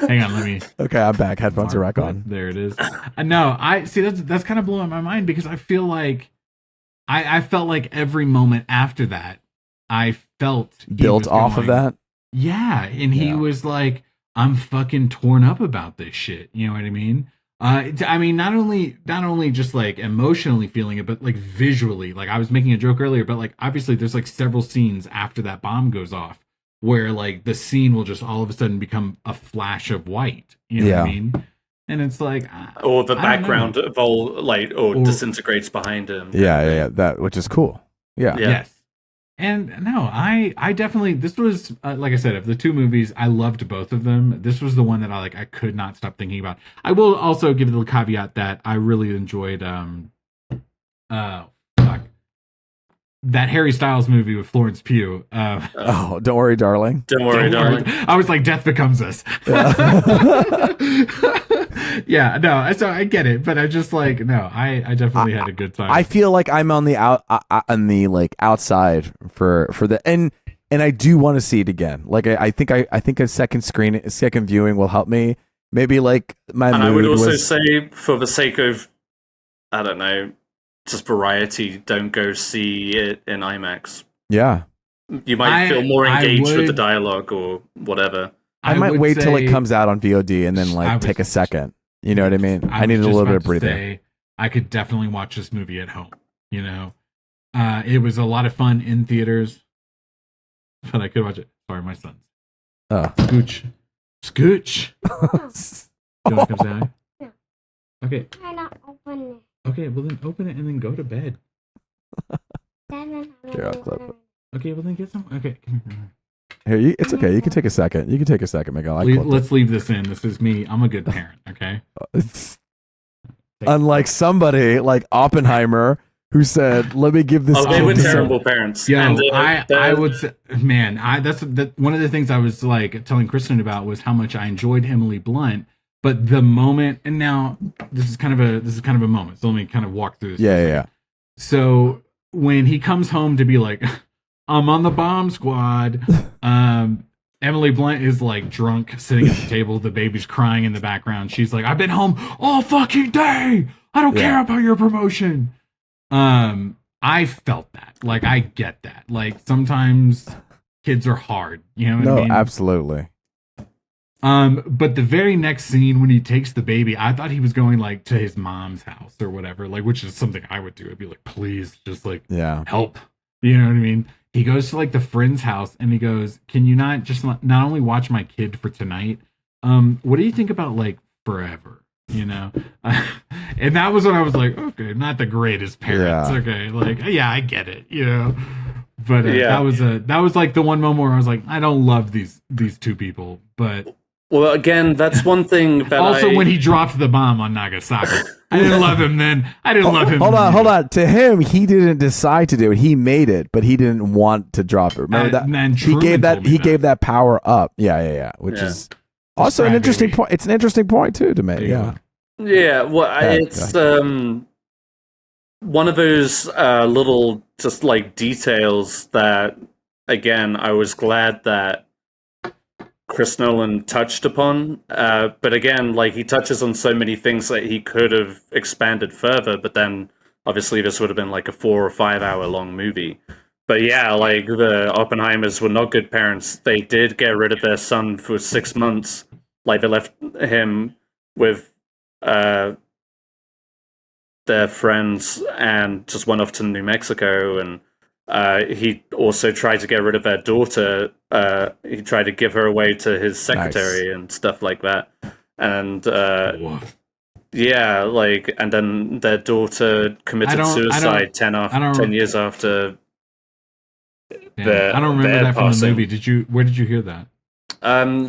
Hang on, let me. Okay, I'm back. Headphones are back on. There it is. No, I see. That's kind of blowing my mind, because I feel like I felt like every moment after that, I felt built off of that. Yeah, and he was like, "I'm fucking torn up about this shit." You know what I mean? I mean, not only just, like, emotionally feeling it, but, like, visually. Like, I was making a joke earlier, but, like, obviously there's, like, several scenes after that bomb goes off where, like, the scene will just all of a sudden become a flash of white. You know what I mean? And it's like, or the background of all, like, or disintegrates behind him. Yeah, that, which is cool. Yeah. Yes. And no, I definitely, this was, like I said, of the two movies, I loved both of them. This was the one that I could not stop thinking about. I will also give the caveat that I really enjoyed, that Harry Styles movie with Florence Pugh. Don't worry, darling. Don't worry, darling. I was like, Death Becomes Us. Yeah, no, so I get it, but I just, like, no, I definitely had a good time. I feel like I'm on the outside for the and I do want to see it again. Like, I think a second viewing will help me. Maybe, like, my and mood I would also was, say, for the sake of, I don't know, just variety, don't go see it in IMAX. Yeah. You might feel more engaged with the dialogue or whatever. I might wait till it comes out on VOD and then, like, take a second. You know what I mean? I needed a little bit of breathing. I could definitely watch this movie at home. It was a lot of fun in theaters, but I could watch it. Sorry, my son. Scooch. You want to come say hi? Okay. Why not open it? Okay, well then open it and then go to bed. Here, I'll clip it. Okay, well then get some. Okay. Here, it's okay. You can take a second. Miguel. Let's leave this in. This is me. I'm a good parent. Okay. Unlike somebody like Oppenheimer, who said, "Let me give this." Oh, they kid were to some-" terrible parents. Yo, And, I would say, man, that's one of the things I was like telling Kristen about was how much I enjoyed Emily Blunt, but the moment, and now this is kind of a moment, so let me kind of walk through this. Yeah. So when he comes home to be like, I'm on the bomb squad, Emily Blunt is like drunk, sitting at the table. The baby's crying in the background. She's like, I've been home all fucking day. I don't care about your promotion. I felt that. Like, I get that. Like, sometimes kids are hard. You know what I mean? No, absolutely. But the very next scene when he takes the baby, I thought he was going like to his mom's house or whatever, like, which is something I would do. I'd be like, please, just like, help. You know what I mean? He goes to like the friend's house and he goes, can you not just not only watch my kid for tonight? What do you think about like forever? You know? And that was when I was like, okay, not the greatest parents. Yeah. Okay. Like, yeah, I get it, you know? But that was like the one moment where I was like, I don't love these two people, but well, again, that's one thing that also when he dropped the bomb on Nagasaki, I didn't love him then. I didn't love him. Hold on. To him, he didn't decide to do it. He made it, but he didn't want to drop it. Remember that? He gave that power up. Yeah. Which is also an interesting point. It's an interesting point too to make. Yeah. Yeah. Well, it's one of those little just like details that, again, I was glad that Chris Nolan touched upon, but again, like he touches on so many things that he could have expanded further, but then obviously this would have been like a 4 or 5 hour long movie. But yeah, like the Oppenheimers were not good parents. They did get rid of their son for 6 months. Like they left him with their friends and just went off to New Mexico, and he also tried to get rid of their daughter. He tried to give her away to his secretary and stuff like that. And like, and then their daughter committed suicide 10 years after. I don't remember that from the movie. Where did you hear that?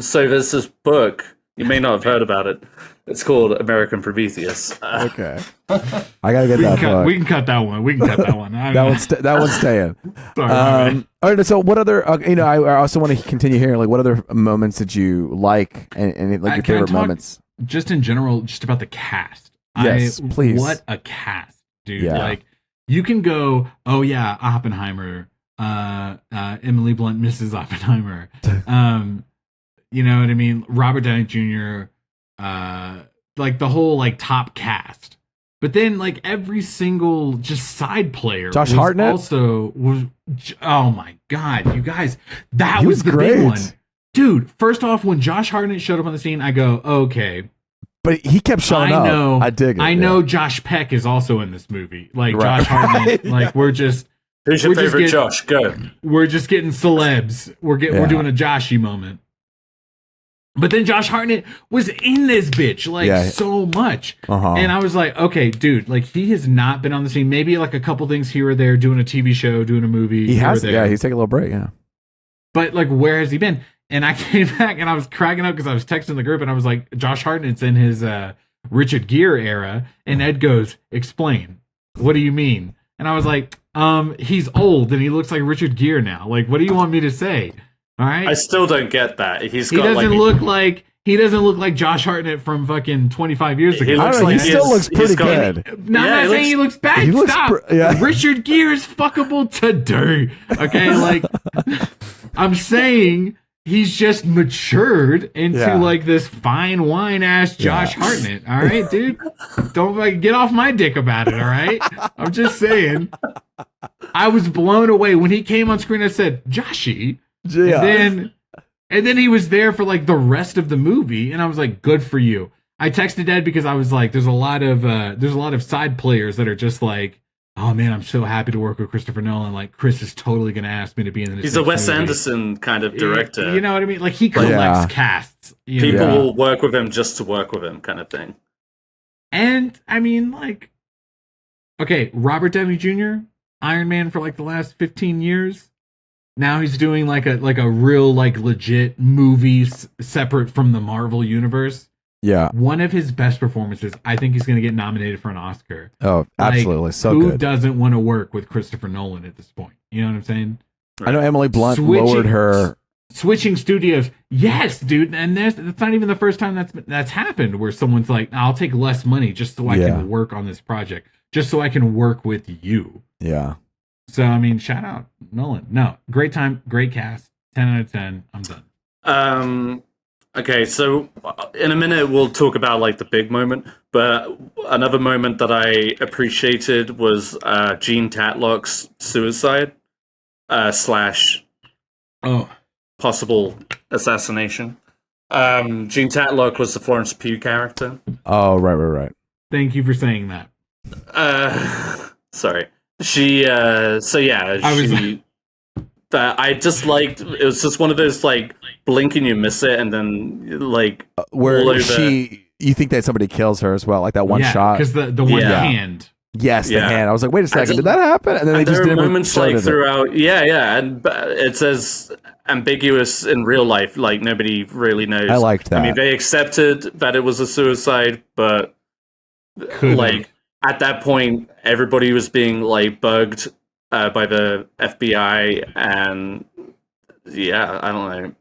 So there's this book. You may not have heard about it. It's called American Prometheus. Okay. I gotta get that book. We can cut that one. That one's staying. Sorry, all right. So, what other? I also want to continue hearing. Like, what other moments did you like, and like your favorite moments? Just in general, just about the cast. Yes, please. What a cast, dude! Yeah. Like, you can go, oh yeah, Oppenheimer, Emily Blunt, Mrs. Oppenheimer. You know what I mean? Robert Downey Jr., like the whole like top cast. But then like every single just side player Josh Hartnett also was, oh my God, you guys, that was the great. big one. Dude, first off, when Josh Hartnett showed up on the scene, I go, okay. But he kept showing up. I dig it. I know Josh Peck is also in this movie. Like Josh Hartnett, like we're just who's your favorite Josh? Go. We're just getting celebs. We're doing a Joshy moment. But then Josh Hartnett was in this bitch so much. And I was like, okay, dude, like he has not been on the scene. Maybe like a couple things here or there, doing a TV show, doing a movie. He has, he's taking a little break, But like, where has he been? And I came back and I was cracking up because I was texting the group and I was like, Josh Hartnett's in his Richard Gere era. And Ed goes, explain. What do you mean? And I was like, he's old and he looks like Richard Gere now. Like, what do you want me to say? All right. I still don't get that. He doesn't look like Josh Hartnett from fucking 25 years ago. He still looks pretty good. I'm not saying he looks bad. Stop. Richard Gere is fuckable today. Okay, like I'm saying he's just matured into like this fine wine ass Josh Hartnett. All right, dude. Don't like get off my dick about it. All right. I'm just saying. I was blown away when he came on screen. I said, Joshy. Yeah. And then he was there for like the rest of the movie, and I was like, "Good for you." I texted Ed because I was like, "There's a lot of side players that are just like, oh man, I'm so happy to work with Christopher Nolan. Like Chris is totally gonna ask me to be in this." He's a Wes Anderson kind of director. You know what I mean? Like he collects casts. People will work with him just to work with him, kind of thing. And I mean, like, okay, Robert Downey Jr., Iron Man for like the last 15 years. Now he's doing like a real like legit movie separate from the Marvel universe. Yeah. One of his best performances. I think he's going to get nominated for an Oscar. Oh, absolutely. Like, So who good. doesn't want to work with Christopher Nolan at this point? You know what I'm saying? I know Emily Blunt lowered her. Switching studios. Yes, dude. And that's not even the first time that's happened where someone's like, I'll take less money just so I can work on this project, just so I can work with you. Yeah. So, I mean, shout out Nolan. No, great time, great cast. 10 out of 10. I'm done. Okay, so in a minute we'll talk about like the big moment, but another moment that I appreciated was Gene Tatlock's suicide slash possible assassination. Gene Tatlock was the Florence Pugh character. Oh, right. Thank you for saying that. Sorry. I just liked, it was just one of those like blink and you miss it, and then like where you think that somebody kills her as well, like that one shot, because the one hand. Yes, the hand. I was like, wait a second, did that happen? And then they just there are moments like throughout, and it's as ambiguous in real life. Like nobody really knows. I liked that. I mean, they accepted that it was a suicide, but like at that point, everybody was being like bugged by the FBI, and I don't know.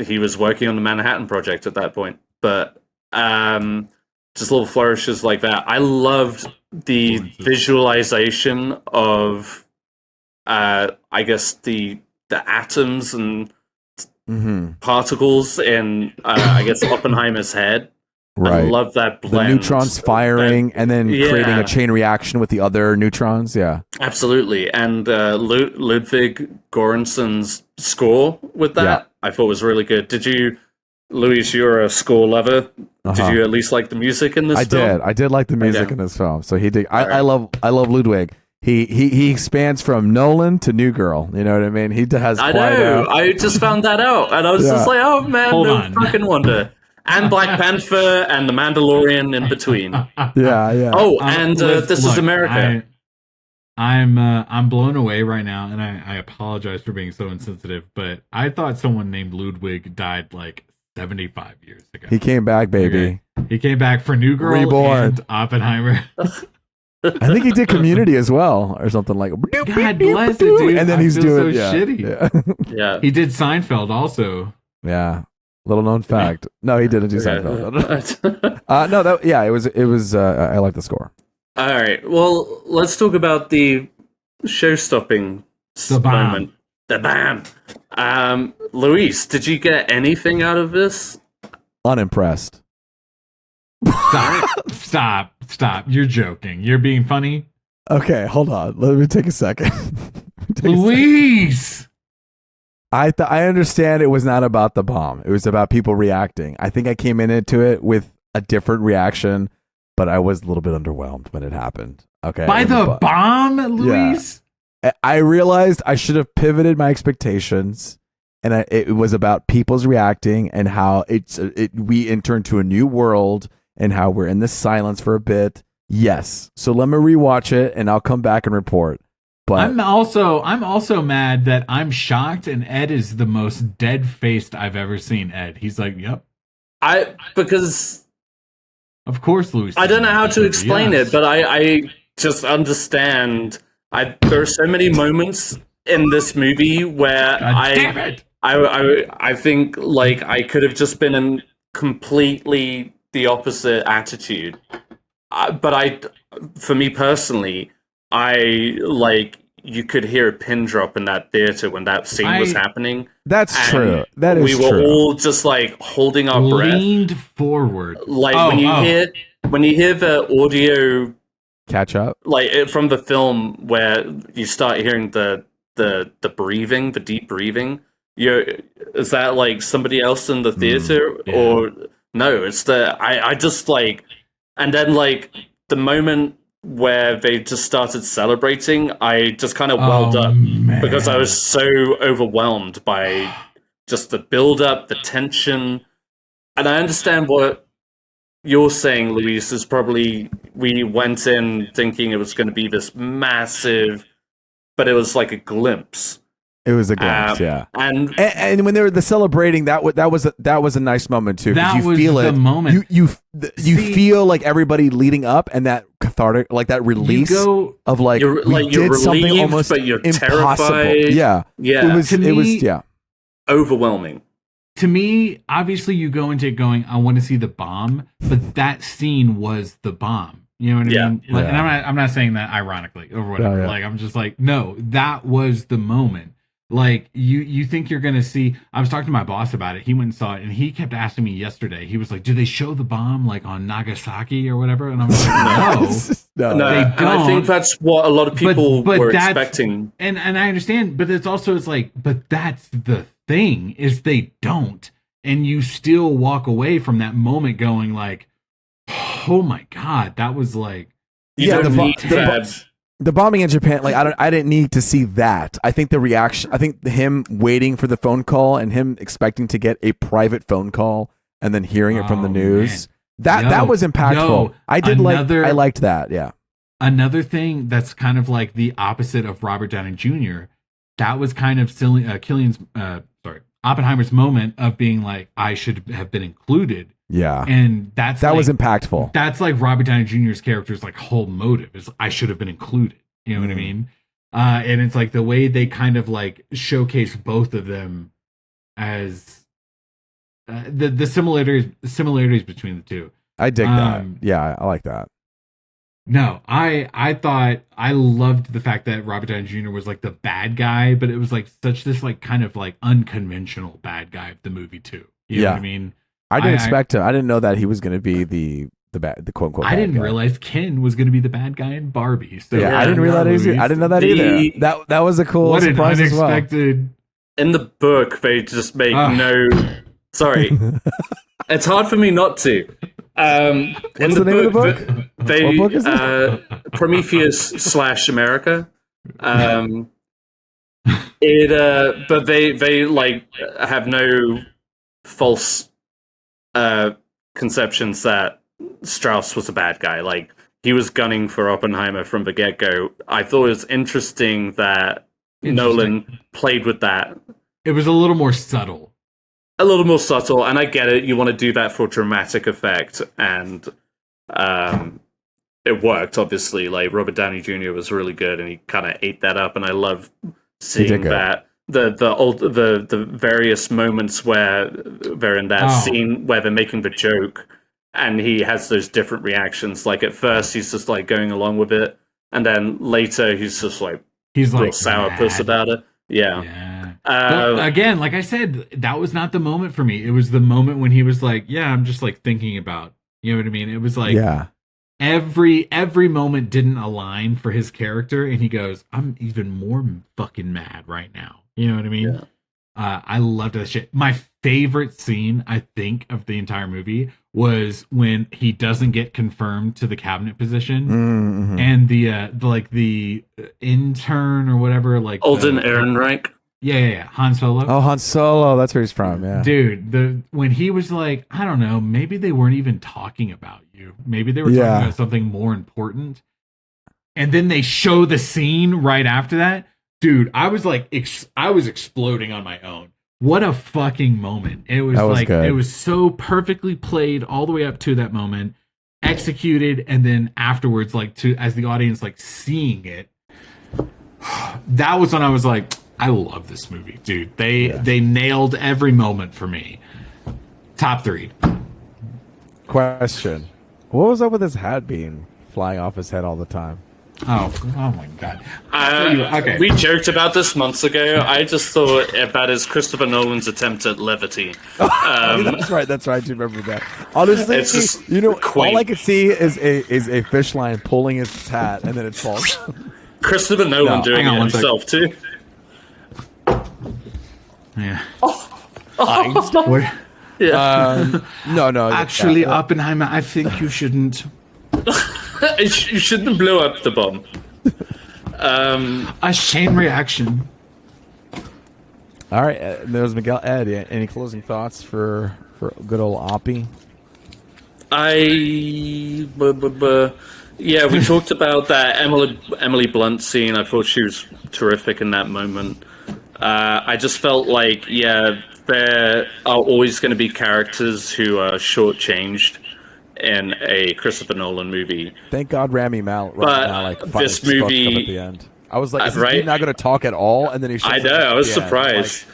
He was working on the Manhattan Project at that point, but just little flourishes like that. I loved the visualization of, I guess the atoms and particles in, I guess Oppenheimer's head. Right. I love that blend. The neutrons firing and then creating a chain reaction with the other neutrons. Yeah, absolutely. And Ludwig Göransson's score with that, I thought was really good. Did you, Luis? You're a score lover. Did you at least like the music in this film? I did like the music in this film. So he did. I love Ludwig. He expands from Nolan to New Girl. You know what I mean? He has. I know. I just found that out, and I was just like, oh man, no fucking wonder. And Black Panther and The Mandalorian in between. Yeah. Oh, and This Is America. I'm blown away right now, and I apologize for being so insensitive, but I thought someone named Ludwig died like 75 years ago. He came back, baby. Okay. He came back for New Girl and Oppenheimer. I think he did Community as well, or something like. God bless it, dude. And then he's doing so shitty. Yeah. He did Seinfeld also. Yeah. Little known fact. No, he didn't do Seinfeld. It was. I like the score. All right. Well, let's talk about the show-stopping moment. The bam. Luis, did you get anything out of this? Unimpressed. Stop. You're joking. You're being funny. Okay, hold on. Let me take a second. Luis! I understand it was not about the bomb. It was about people reacting. I think I came into it with a different reaction, but I was a little bit underwhelmed when it happened. Okay. By the bomb, Luis? Yeah. I realized I should have pivoted my expectations, and it was about people's reacting and how we enter to a new world and how we're in this silence for a bit. Yes. So let me rewatch it, and I'll come back and report. But I'm also mad that I'm shocked, and Ed is the most dead-faced I've ever seen Ed. He's like, yep. Because of course, Luis. I don't know how to explain it, but I just understand. There are so many moments in this movie where I think like I could have just been in completely the opposite attitude. But for me personally, you could hear a pin drop in that theater when that scene was happening. That's true. That is true. We were all just like holding our breath, leaned forward. Like when you hear the audio catch up, like from the film where you start hearing the breathing, the deep breathing. Is that like somebody else in the theater or no? It's I just like, and then like the moment where they just started celebrating, I just kind of welled up because I was so overwhelmed by just the build up, the tension. And I understand what you're saying, Luis, is probably we went in thinking it was going to be this massive, but it was like a glimpse. It was a glimpse, yeah. And when they were celebrating, that was a nice moment too. That you was feel the it. moment. You feel like everybody leading up, and that cathartic, like that release of like you're did something relieved, almost but you're impossible. terrified. Yeah, yeah. It was overwhelming. To me, obviously, you go into it going, "I want to see the bomb," but that scene was the bomb. You know what I mean? Like, and I'm not saying that ironically or whatever. Like, I'm just like, no, that was the moment. Like, you think you're gonna see. I was talking to my boss about it. He went and saw it, and he kept asking me yesterday. He was like, "Do they show the bomb like on Nagasaki or whatever?" And I'm like, no, they don't. And I think that's what a lot of people were expecting. And I understand, but it's like, but that's the thing is they don't, and you still walk away from that moment going like, oh my god, that was like, the bombing in Japan. Like I didn't need to see that. I think the reaction. I think him waiting for the phone call and him expecting to get a private phone call and then hearing it from the news. Man. That was impactful. I liked that. Yeah. Another thing that's kind of like the opposite of Robert Downey Jr. That was kind of Oppenheimer's moment of being like, I should have been included. Yeah. And that was impactful. That's like Robert Downey Jr.'s character's like whole motive is I should have been included. You know what I mean? And it's like the way they kind of like showcase both of them as the similarities between the two. I dig that. Yeah, I like that. No, I thought I loved the fact that Robert Downey Jr. was like the bad guy, but it was like such this like kind of like unconventional bad guy of the movie too. You know what I mean? I didn't expect him. I didn't know that he was going to be the quote unquote. I didn't realize Ken was going to be the bad guy in Barbie. So I didn't realize either. I didn't know that either. That was a cool surprise as well. In the book, they just make no. Sorry, it's hard for me not to. What's the name of the book? They what book is it? Prometheus / America. But they like have no false conceptions that Strauss was a bad guy. Like he was gunning for Oppenheimer from the get-go. I thought it was interesting that Nolan played with that. It was a little more subtle. And I get it. You want to do that for dramatic effect, and it worked. Obviously, like Robert Downey Jr. was really good, and he kind of ate that up. And I love seeing that the various moments where they're in that scene where they're making the joke, and he has those different reactions. Like at first, he's just like going along with it, and then later he's just like real sourpuss about it. Yeah. But again, like I said, that was not the moment for me. It was the moment when he was like, "Yeah, I'm just like thinking about." You know what I mean? It was like, every moment didn't align for his character, and he goes, "I'm even more fucking mad right now." You know what I mean? Yeah. I loved that shit. My favorite scene, I think, of the entire movie was when he doesn't get confirmed to the cabinet position, and the intern or whatever, like Alden Ehrenreich. Yeah, Han Solo. Oh, Han Solo, that's where he's from. Yeah, dude. When he was like, I don't know, maybe they weren't even talking about you. Maybe they were talking about something more important. And then they show the scene right after that. Dude, I was like, I was exploding on my own. What a fucking moment. It was like, good. It was so perfectly played all the way up to that moment, executed, and then afterwards, like as the audience, like seeing it. That was when I was like, I love this movie, dude. They nailed every moment for me. Top 3. Question. What was up with his hat being flying off his head all the time? Oh my god. Okay. We joked about this months ago. I just thought that is Christopher Nolan's attempt at levity. That's right. I do remember that. Honestly, it's just all I could see is a fish line pulling his hat and then it falls. Christopher Nolan doing it himself too. Yeah. What? Yeah. No. Actually, Oppenheimer, I think you shouldn't. You shouldn't blow up the bomb. A chain reaction. All right, there's Miguel. Ed, any closing thoughts for good old Oppie? Yeah, we talked about that Emily Blunt scene. I thought she was terrific in that moment. I just felt like, yeah, there are always going to be characters who are shortchanged in a Christopher Nolan movie. Thank God Rami Malek finally this spoke to him movie, at the end. I was like, is this right? dude not going to talk at all? And then he shows I up know, at I was the end. surprised.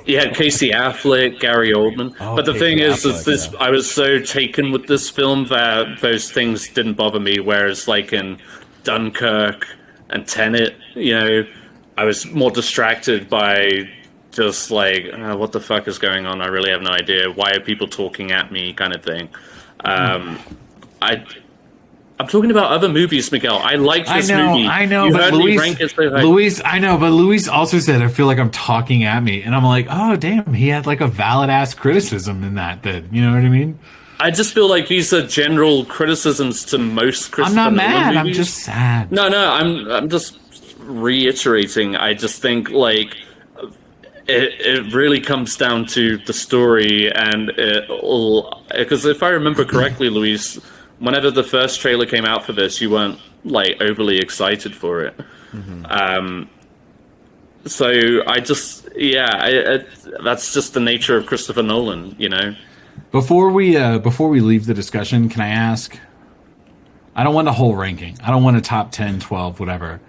You had Casey Affleck, Gary Oldman. But the thing is this, I was so taken with this film that those things didn't bother me, whereas like in Dunkirk and Tenet, I was more distracted by just like, what the fuck is going on? I really have no idea. Why are people talking at me kind of thing. I'm talking about other movies, Miguel. I like this movie. I know, you but heard me rank it so high. Luis also said, I feel like I'm talking at me. And I'm like, oh, damn, he had like a valid ass criticism in that, you know what I mean? I just feel like these are general criticisms to most Christopher I'm not Nolan mad. movies. I'm just sad. No, I'm just reiterating. I just think like it really comes down to the story, and because if I remember correctly, Luis, whenever the first trailer came out for this, you weren't like overly excited for it. Mm-hmm. So I just, that's just the nature of Christopher Nolan, Before we leave the discussion, can I ask? I don't want a whole ranking. I don't want a top 10, 12, whatever.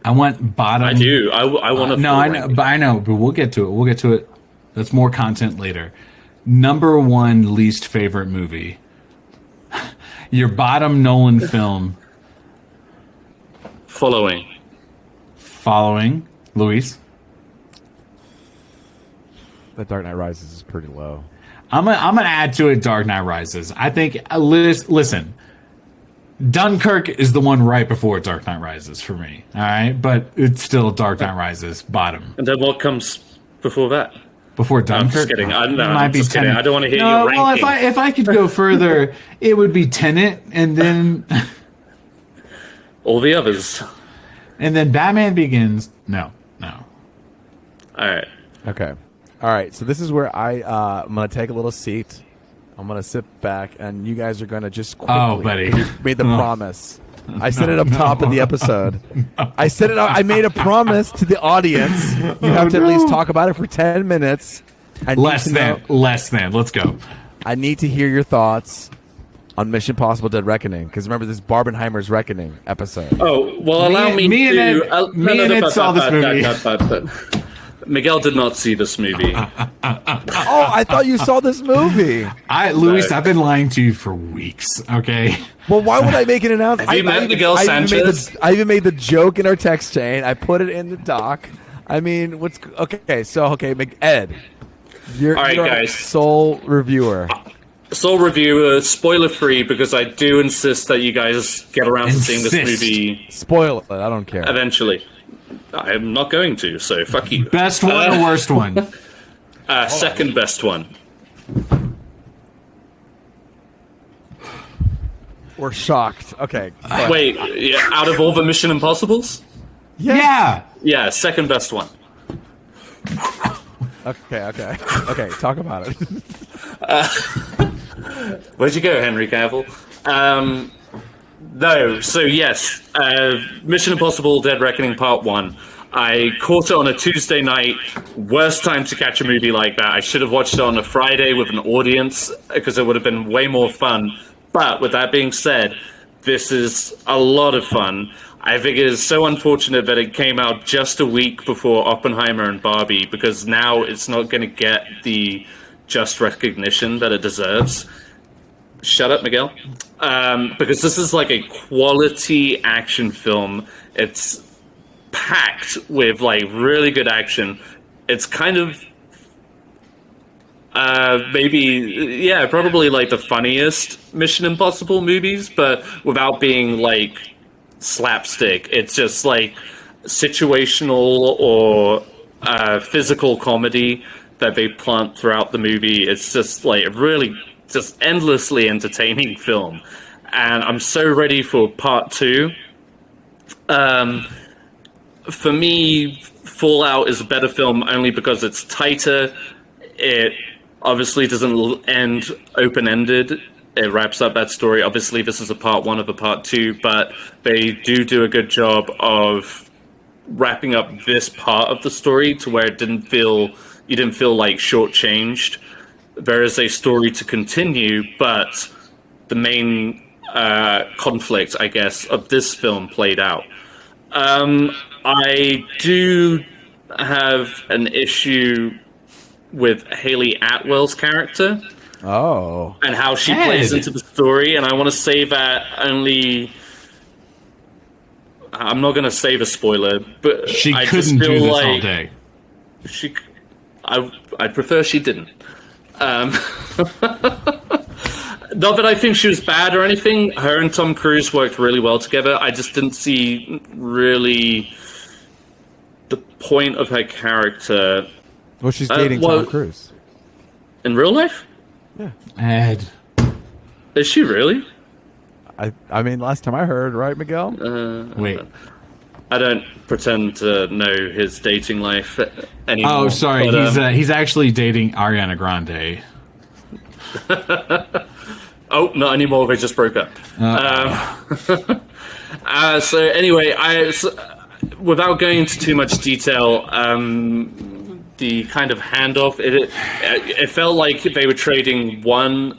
I want bottom. I do. I want a no, I know, but we'll get to it. That's more content later. Number one least favorite movie. Your bottom Nolan film. Following, Luis. The Dark Knight Rises is pretty low. I'm gonna add to it Dark Knight Rises. I think listen, Dunkirk is the one right before Dark Knight Rises for me. All right, but it's still Dark Knight Rises bottom. and then what comes before that? Before Dunkirk, I'm just kidding. I'm just kidding. I don't want to hear your ranking. Well, if I could go further, it would be Tenet, and then all the others, and then Batman Begins. No. All right. Okay. All right. So this is where I'm going to take a little seat. I'm going to sit back, and you guys are going to just quickly. Oh, buddy. Made the promise. I said it up top of the episode. I said it. I made a promise to the audience. You have to at least talk about it for 10 minutes. Less than. Let's go. I need to hear your thoughts on Mission Impossible: Dead Reckoning, because remember this Barbenheimer's Reckoning episode. Oh well, allow me to. Me and Ed saw this movie. Miguel did not see this movie. Oh, I thought you saw this movie. Luis, I've been lying to you for weeks. Okay. Well, why would I make an announcement? Have you met Miguel Sanchez? I even made the joke in our text chain. I put it in the doc. I mean, Ed, you're guys. Sole reviewer. Sole reviewer, spoiler free, because I do insist that you guys get around to seeing this movie. Spoil it. I don't care. Eventually. I'm not going to, so fuck you. Best one or worst one? Second best one. We're shocked. Okay. Wait, out of all the Mission Impossibles? Yeah. Yeah, second best one. Okay. Talk about it. Where'd you go, Henry Cavill? No, so yes, Mission Impossible: Dead Reckoning Part 1. I caught it on a Tuesday night. Worst time to catch a movie like that. I should have watched it on a Friday with an audience, because it would have been way more fun. But with that being said, this is a lot of fun. I think it is so unfortunate that it came out just a week before Oppenheimer and Barbie, because now it's not going to get the just recognition that it deserves. Shut up, Miguel. Because this is like a quality action film. It's packed with like really good action. It's kind of probably like the funniest Mission Impossible movies, but without being like slapstick. It's just like situational or physical comedy that they plant throughout the movie. It's just like a really just endlessly entertaining film, and I'm so ready for part 2. For me, Fallout is a better film only because it's tighter. It obviously doesn't end open-ended. It wraps up that story. Obviously, this is a part 1 of a part 2, but they do a good job of wrapping up this part of the story to where you didn't feel like shortchanged. There is a story to continue, but the main conflict, I guess, of this film played out. I do have an issue with Haley Atwell's character. Oh. And how she plays into the story, and I want to say that only... I'm not going to say the spoiler, but I couldn't just feel do this like all day. I'd prefer she didn't. Not that I think she was bad or anything. Her and Tom Cruise worked really well together. I just didn't see really the point of her character. Well, she's dating Tom Cruise. In real life? Yeah. Ed. Is she really? I mean, last time I heard, right, Miguel? Wait. I don't pretend to know his dating life anymore. Oh, sorry. But, He's actually dating Ariana Grande. Oh, not anymore. They just broke up. So anyway, without going into too much detail, the kind of handoff, it felt like they were trading one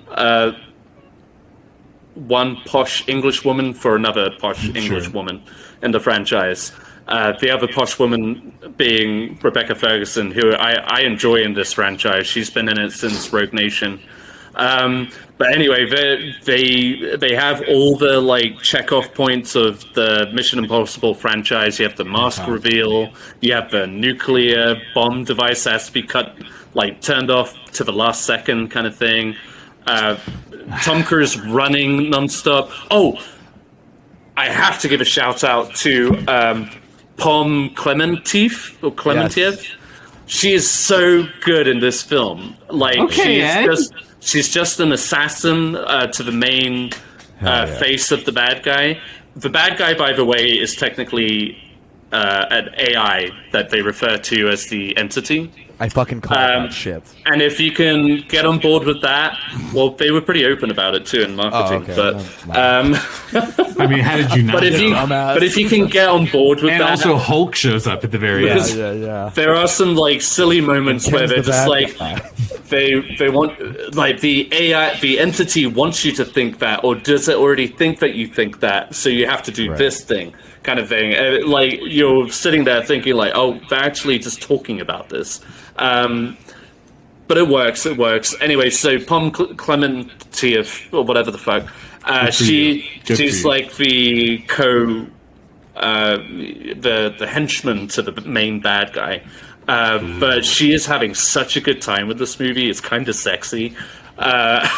posh English woman for another posh English woman in the franchise. The other posh woman being Rebecca Ferguson, who I enjoy in this franchise. She's been in it since Rogue Nation. But anyway, they have all the like check-off points of the Mission Impossible franchise. You have the mask reveal. You have the nuclear bomb device that has to be turned off to the last second kind of thing. Tom Cruise running nonstop. Oh, I have to give a shout out to Pom Klementieff. Yes. She is so good in this film. She's just an assassin to the main face of the bad guy. The bad guy, by the way, is technically an AI that they refer to as the entity. I fucking call that shit. And if you can get on board with that, well, they were pretty open about it too in marketing. Oh, okay. I mean, how did you not? But if you can get on board with and that, also Hulk shows up at the very end. Yeah. There are some like silly moments where they're just like they want like the AI, the entity wants you to think that, or does it already think that you think that? So you have to do this thing, kind of thing. Like you're sitting there thinking like, oh, they're actually just talking about this. But it works. Anyway, so Pom Klementieff, or whatever the fuck, she's like the the henchman to the main bad guy. But she is having such a good time with this movie. It's kind of sexy. But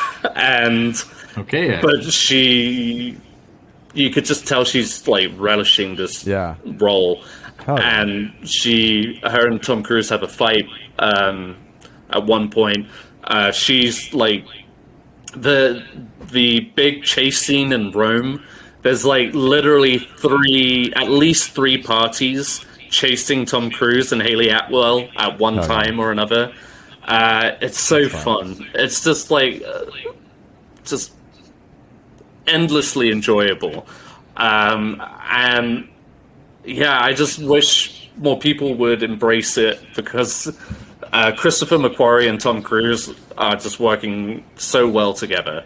you could just tell she's like relishing this role. And her and Tom Cruise have a fight at one point. She's like the big chase scene in Rome. There's like literally at least three parties chasing Tom Cruise and Haley Atwell at one time or another. It's so fun. It's just like just endlessly enjoyable. And yeah, I just wish more people would embrace it because Christopher McQuarrie and Tom Cruise are just working so well together,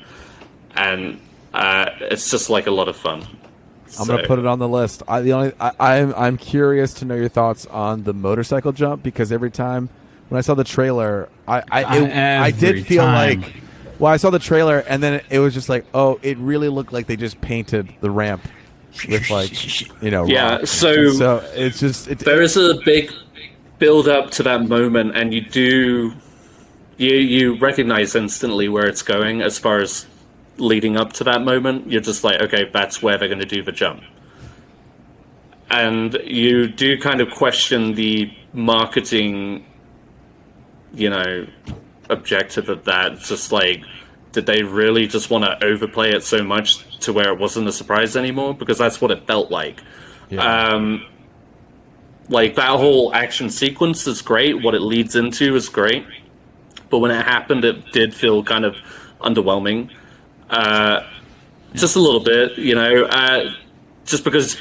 and it's just like a lot of fun. I'm gonna put it on the list. I'm curious to know your thoughts on the motorcycle jump, because every time when I saw the trailer, I did feel like, well, I saw the trailer and then it was just like, oh, it really looked like they just painted the ramp with rock. So it's just there is a big build up to that moment, and you recognize instantly where it's going as far as leading up to that moment. You're just like, okay, that's where they're going to do the jump, and you do kind of question the marketing, objective of that. It's just like, did they really just want to overplay it so much to where it wasn't a surprise anymore? Because that's what it felt like. Yeah. Like that whole action sequence is great. What it leads into is great. But when it happened, it did feel kind of underwhelming. Just a little bit, just because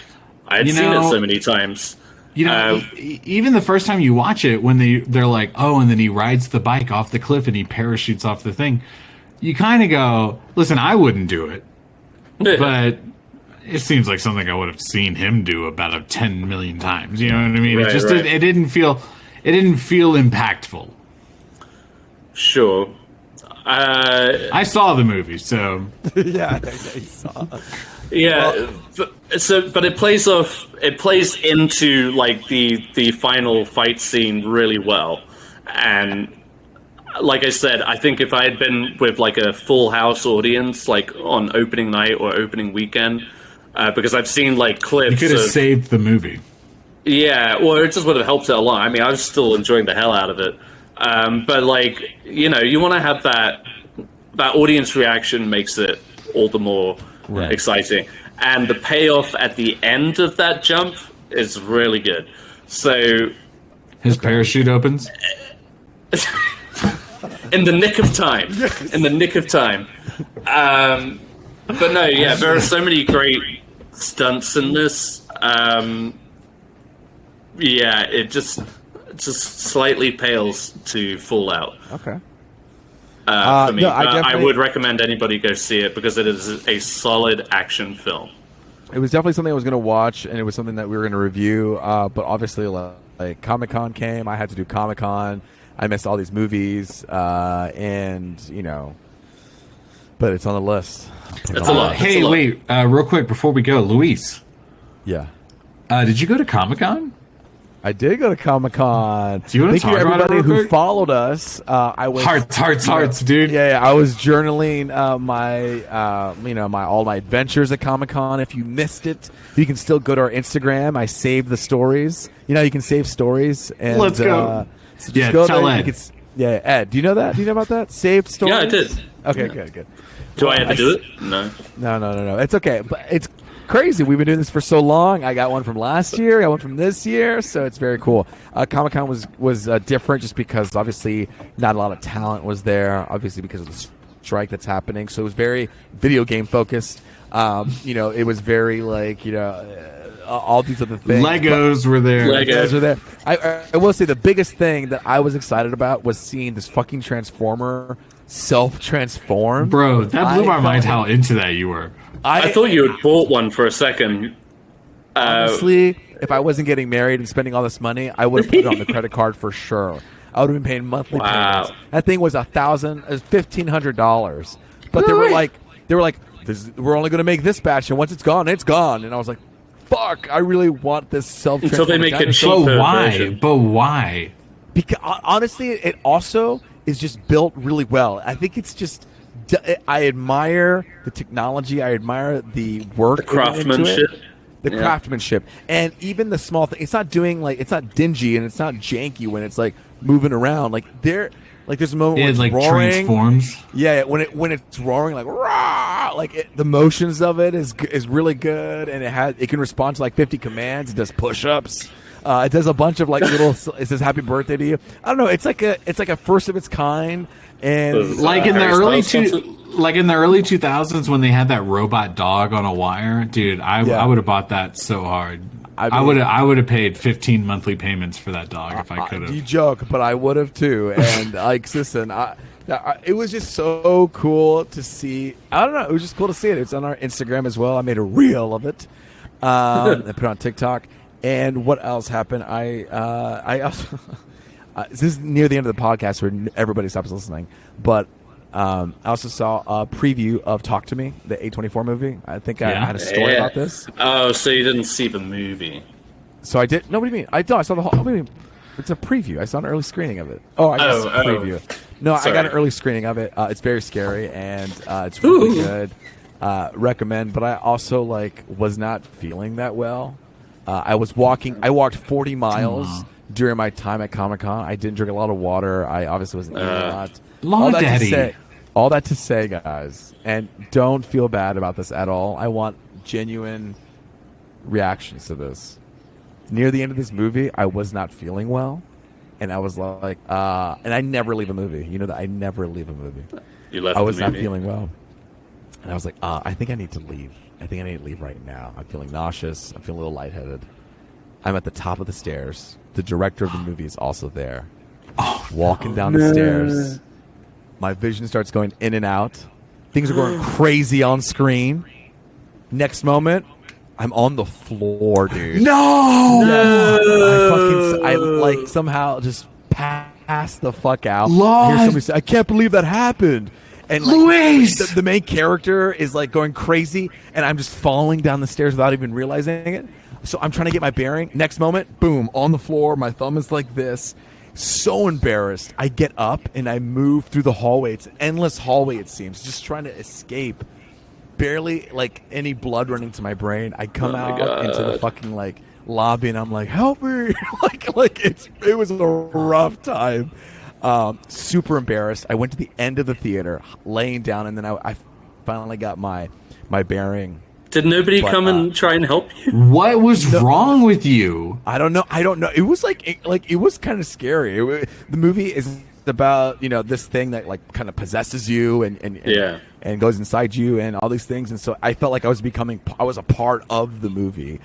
I had seen it so many times. You know, even the first time you watch it, when they're like, oh, and then he rides the bike off the cliff and he parachutes off the thing, you kind of go, listen, I wouldn't do it, but it seems like something I would have seen him do about 10 million times. You know what I mean? Right, it didn't feel impactful. Sure. I saw the movie, so Yeah, I saw. Yeah, but it plays into like the final fight scene really well, and like I said, I think if I had been with like a full house audience, like on opening night or opening weekend, because I've seen like clips, you could have saved the movie. Yeah, well, it just would have helped it along. I mean, I was still enjoying the hell out of it, but like you want to have that audience reaction makes it all the more. Right. Exciting, and the payoff at the end of that jump is really good. So his parachute opens in the nick of time. Yes. In the nick of time. But no, yeah, there are so many great stunts in this. Yeah, it just slightly pales to Fallout. Okay. For me, no, I would recommend anybody go see it because it is a solid action film. It was definitely something I was going to watch, and it was something that we were going to review. But obviously, like Comic-Con came, I had to do Comic-Con. I missed all these movies, and but it's on the list. It's a lot. Hey, wait, real quick before we go, Luis. Yeah. Did you go to Comic-Con? I did go to Comic-Con. Do you want to talk about everybody it real who quick? Followed us. I was hearts, dude. Yeah, I was journaling my all my adventures at Comic-Con. If you missed it, you can still go to our Instagram. I saved the stories. You can save stories. And, let's go. So just go tell there. Ed. Ed. Do you know that? Do you know about that? Saved stories. Yeah, I did. Okay, yeah. good. Do I have to do it? No. No. It's okay, but it's crazy. We've been doing this for so long. I got one from last year. I got one from this year, so it's very cool. Comic-Con was different just because obviously not a lot of talent was there. Obviously because of the strike that's happening, so it was very video game focused. It was very like all these other things. Legos were there. Legos were there. I will say the biggest thing that I was excited about was seeing this fucking Transformer self-transform. Bro, that blew my mind how into that you were. I thought you had bought one for a second. Honestly, if I wasn't getting married and spending all this money, I would have put it on the credit card for sure. I would have been paying monthly payments. That thing was $1,500. But they were like, we're only going to make this batch, and once it's gone, it's gone. And I was like, fuck, I really want this self-transform. Until they make a cheaper version. But why? Because honestly, it also is just built really well. I think it's just. I admire the technology. I admire the work, the craftsmanship, craftsmanship, and even the small thing. It's not it's not dingy and it's not janky when it's like moving around. There's a moment when it's like roaring. Transforms. Yeah, when it's roaring like rah, the motions of it is really good, and it can respond to like 50 commands. It does push-ups. It does a bunch of little. It says "Happy Birthday" to you. I don't know. It's like a first of its kind. And in the early 2000s when they had that robot dog on a wire, dude, I would have bought that so hard. I would have paid 15 monthly payments for that dog if I could have. You joke, but I would have too. And listen, it was just so cool to see. I don't know, it was just cool to see it. It's on our Instagram as well. I made a reel of it. I put it on TikTok. And what else happened? I also. This is near the end of the podcast where everybody stops listening, but I also saw a preview of Talk to Me, the A24 movie. I think I had a story about this. Oh, so you didn't see the movie? So I did. No, what do you mean? I saw the whole. It's a preview. I saw an early screening of it. Oh, I guess a preview. No, sorry. I got an early screening of it. It's very scary and it's really good. Recommend. But I also was not feeling that well. I walked 40 miles. During my time at Comic-Con, I didn't drink a lot of water. I obviously wasn't eating a lot. All that to say, guys, and don't feel bad about this at all. I want genuine reactions to this. Near the end of this movie, I was not feeling well, and I was like, and I never leave a movie. You know that I never leave a movie. You left. I was not feeling well, and I was like, I think I need to leave. I think I need to leave right now. I'm feeling nauseous. I'm feeling a little lightheaded. I'm at the top of the stairs. The director of the movie is also there. Walking down the stairs. My vision starts going in and out. Things are going crazy on screen. Next moment, I'm on the floor, dude. No! I like somehow just passed the fuck out. Lord. I hear somebody say, I can't believe that happened. And like, Luis! the main character is like going crazy, and I'm just falling down the stairs without even realizing it. So I'm trying to get my bearing. Next moment, boom, on the floor. My thumb is like this. So embarrassed. I get up and I move through the hallway. It's an endless hallway, it seems, just trying to escape. Barely like any blood running to my brain. I come out into the fucking like lobby, and I'm like, help me. it was a rough time. Super embarrassed. I went to the end of the theater, laying down, and then I finally got my bearing. Did nobody come and try and help you? What was wrong with you? I don't know. It was it was kind of scary. The movie is about this thing that like kind of possesses you and goes inside you and all these things. And so I felt like I was a part of the movie.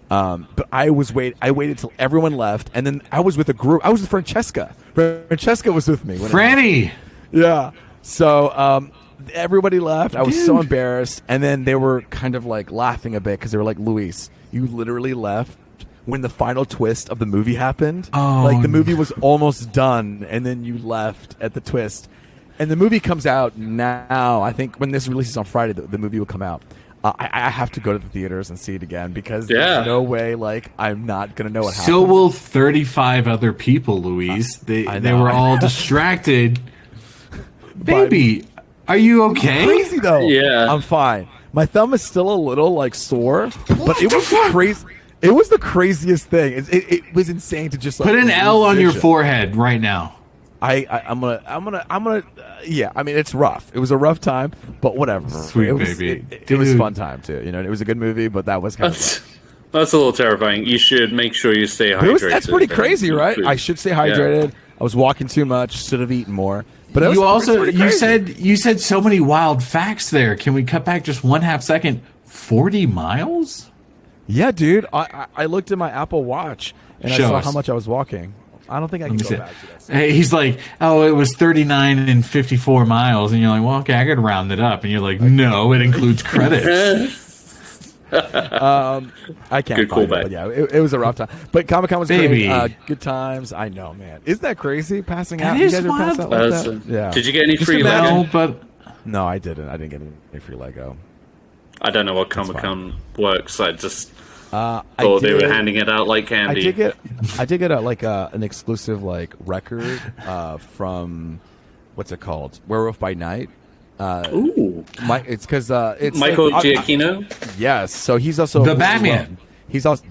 But I waited till everyone left, and then I was with a group. I was with Francesca. Francesca was with me. Franny. Yeah. So everybody left. I was so embarrassed, and then they were kind of like laughing a bit because they were like, "Luis, you literally left when the final twist of the movie happened. Like the movie was almost done, and then you left at the twist." And the movie comes out now. I think when this releases on Friday, the movie will come out. I have to go to the theaters and see it again because there's no way like I'm not gonna know what happened. So will 35 other people, Luis. They were all distracted. Baby, are you okay? Crazy though. Yeah, I'm fine. My thumb is still a little like sore, but it was crazy. It was the craziest thing. It was insane to just like, put an L on your forehead right now. I'm gonna. Yeah, I mean it's rough. It was a rough time, but whatever. Sweet baby. It was a fun time too. It was a good movie, but that was kind of that's a little terrifying. You should make sure you stay hydrated. That's pretty crazy, right? I should stay hydrated. Yeah. I was walking too much. Should have eaten more. But it was you said so many wild facts there. Can we cut back just 1/2 second? 40 miles? Yeah, dude. I looked at my Apple Watch and I saw how much I was walking. I don't think I can go back to this. Hey, he's like, oh, it was 39 and 54 miles. And you're like, well, okay, I could round it up. And you're like, no, it includes credits. I can't find it, but yeah, it was a rough time. But Comic-Con was great. Good times. I know, man. Isn't that crazy? Passing out. You guys ever pass out like that? Yeah. Did you get any free Lego? No, I didn't. I didn't get any free Lego. I don't know what Comic-Con works. I just... they were handing it out like candy. I did get an exclusive like record from what's it called? Werewolf by Night. Ooh, it's because it's Michael Giacchino. Yes, so he's also the Batman. He's also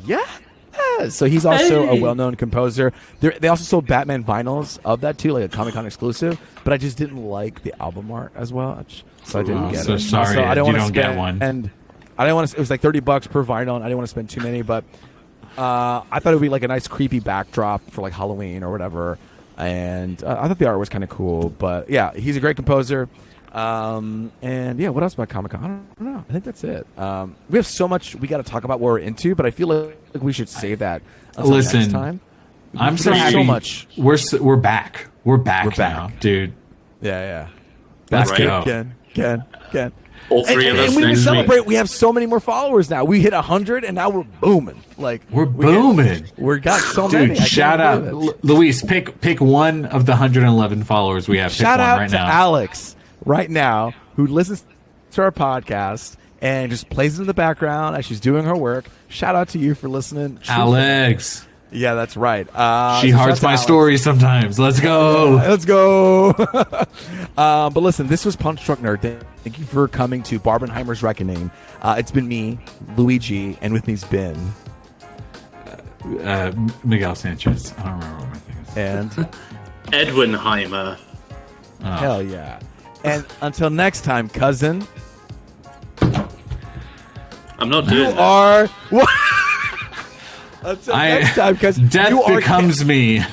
so he's also a well-known composer. They also sold Batman vinyls of that too, like a Comic-Con exclusive. But I just didn't like the album art as much, so I didn't get it. Sorry, so I you don't get one. And I didn't want to. It was like $30 per vinyl, and I didn't want to spend too many. But I thought it would be like a nice, creepy backdrop for like Halloween or whatever. And I thought the art was kind of cool. But yeah, he's a great composer. And yeah, what else about Comic-Con? I don't know. I think that's it. We have so much we got to talk about what we're into, but I feel like we should save that until next time. I'm so happy. So much. We're back. We're back now, dude. Yeah. Let's go. Again. All three of us. And we celebrate. We have so many more followers now. We hit 100, and now we're booming. Like we're booming. We got so dude, many. Shout out, Luis. Pick one of the 111 followers we have. Shout out right to now. Alex right now, who listens to our podcast and just plays it in the background as she's doing her work. Shout out to you for listening, Alex. Yeah, that's right. She hearts my stories sometimes. Let's go. Let's go. But listen, this was Punch Drunk Nerd. Thank you for coming to Barbenheimer's Reckoning. It's been me, Luigi, and with me's been... Miguel Sanchez. I don't remember what my thing is. And... Edwinheimer. Oh. Hell yeah. And until next time, cousin... I'm not doing that. Are... What? Until next time, because death becomes me.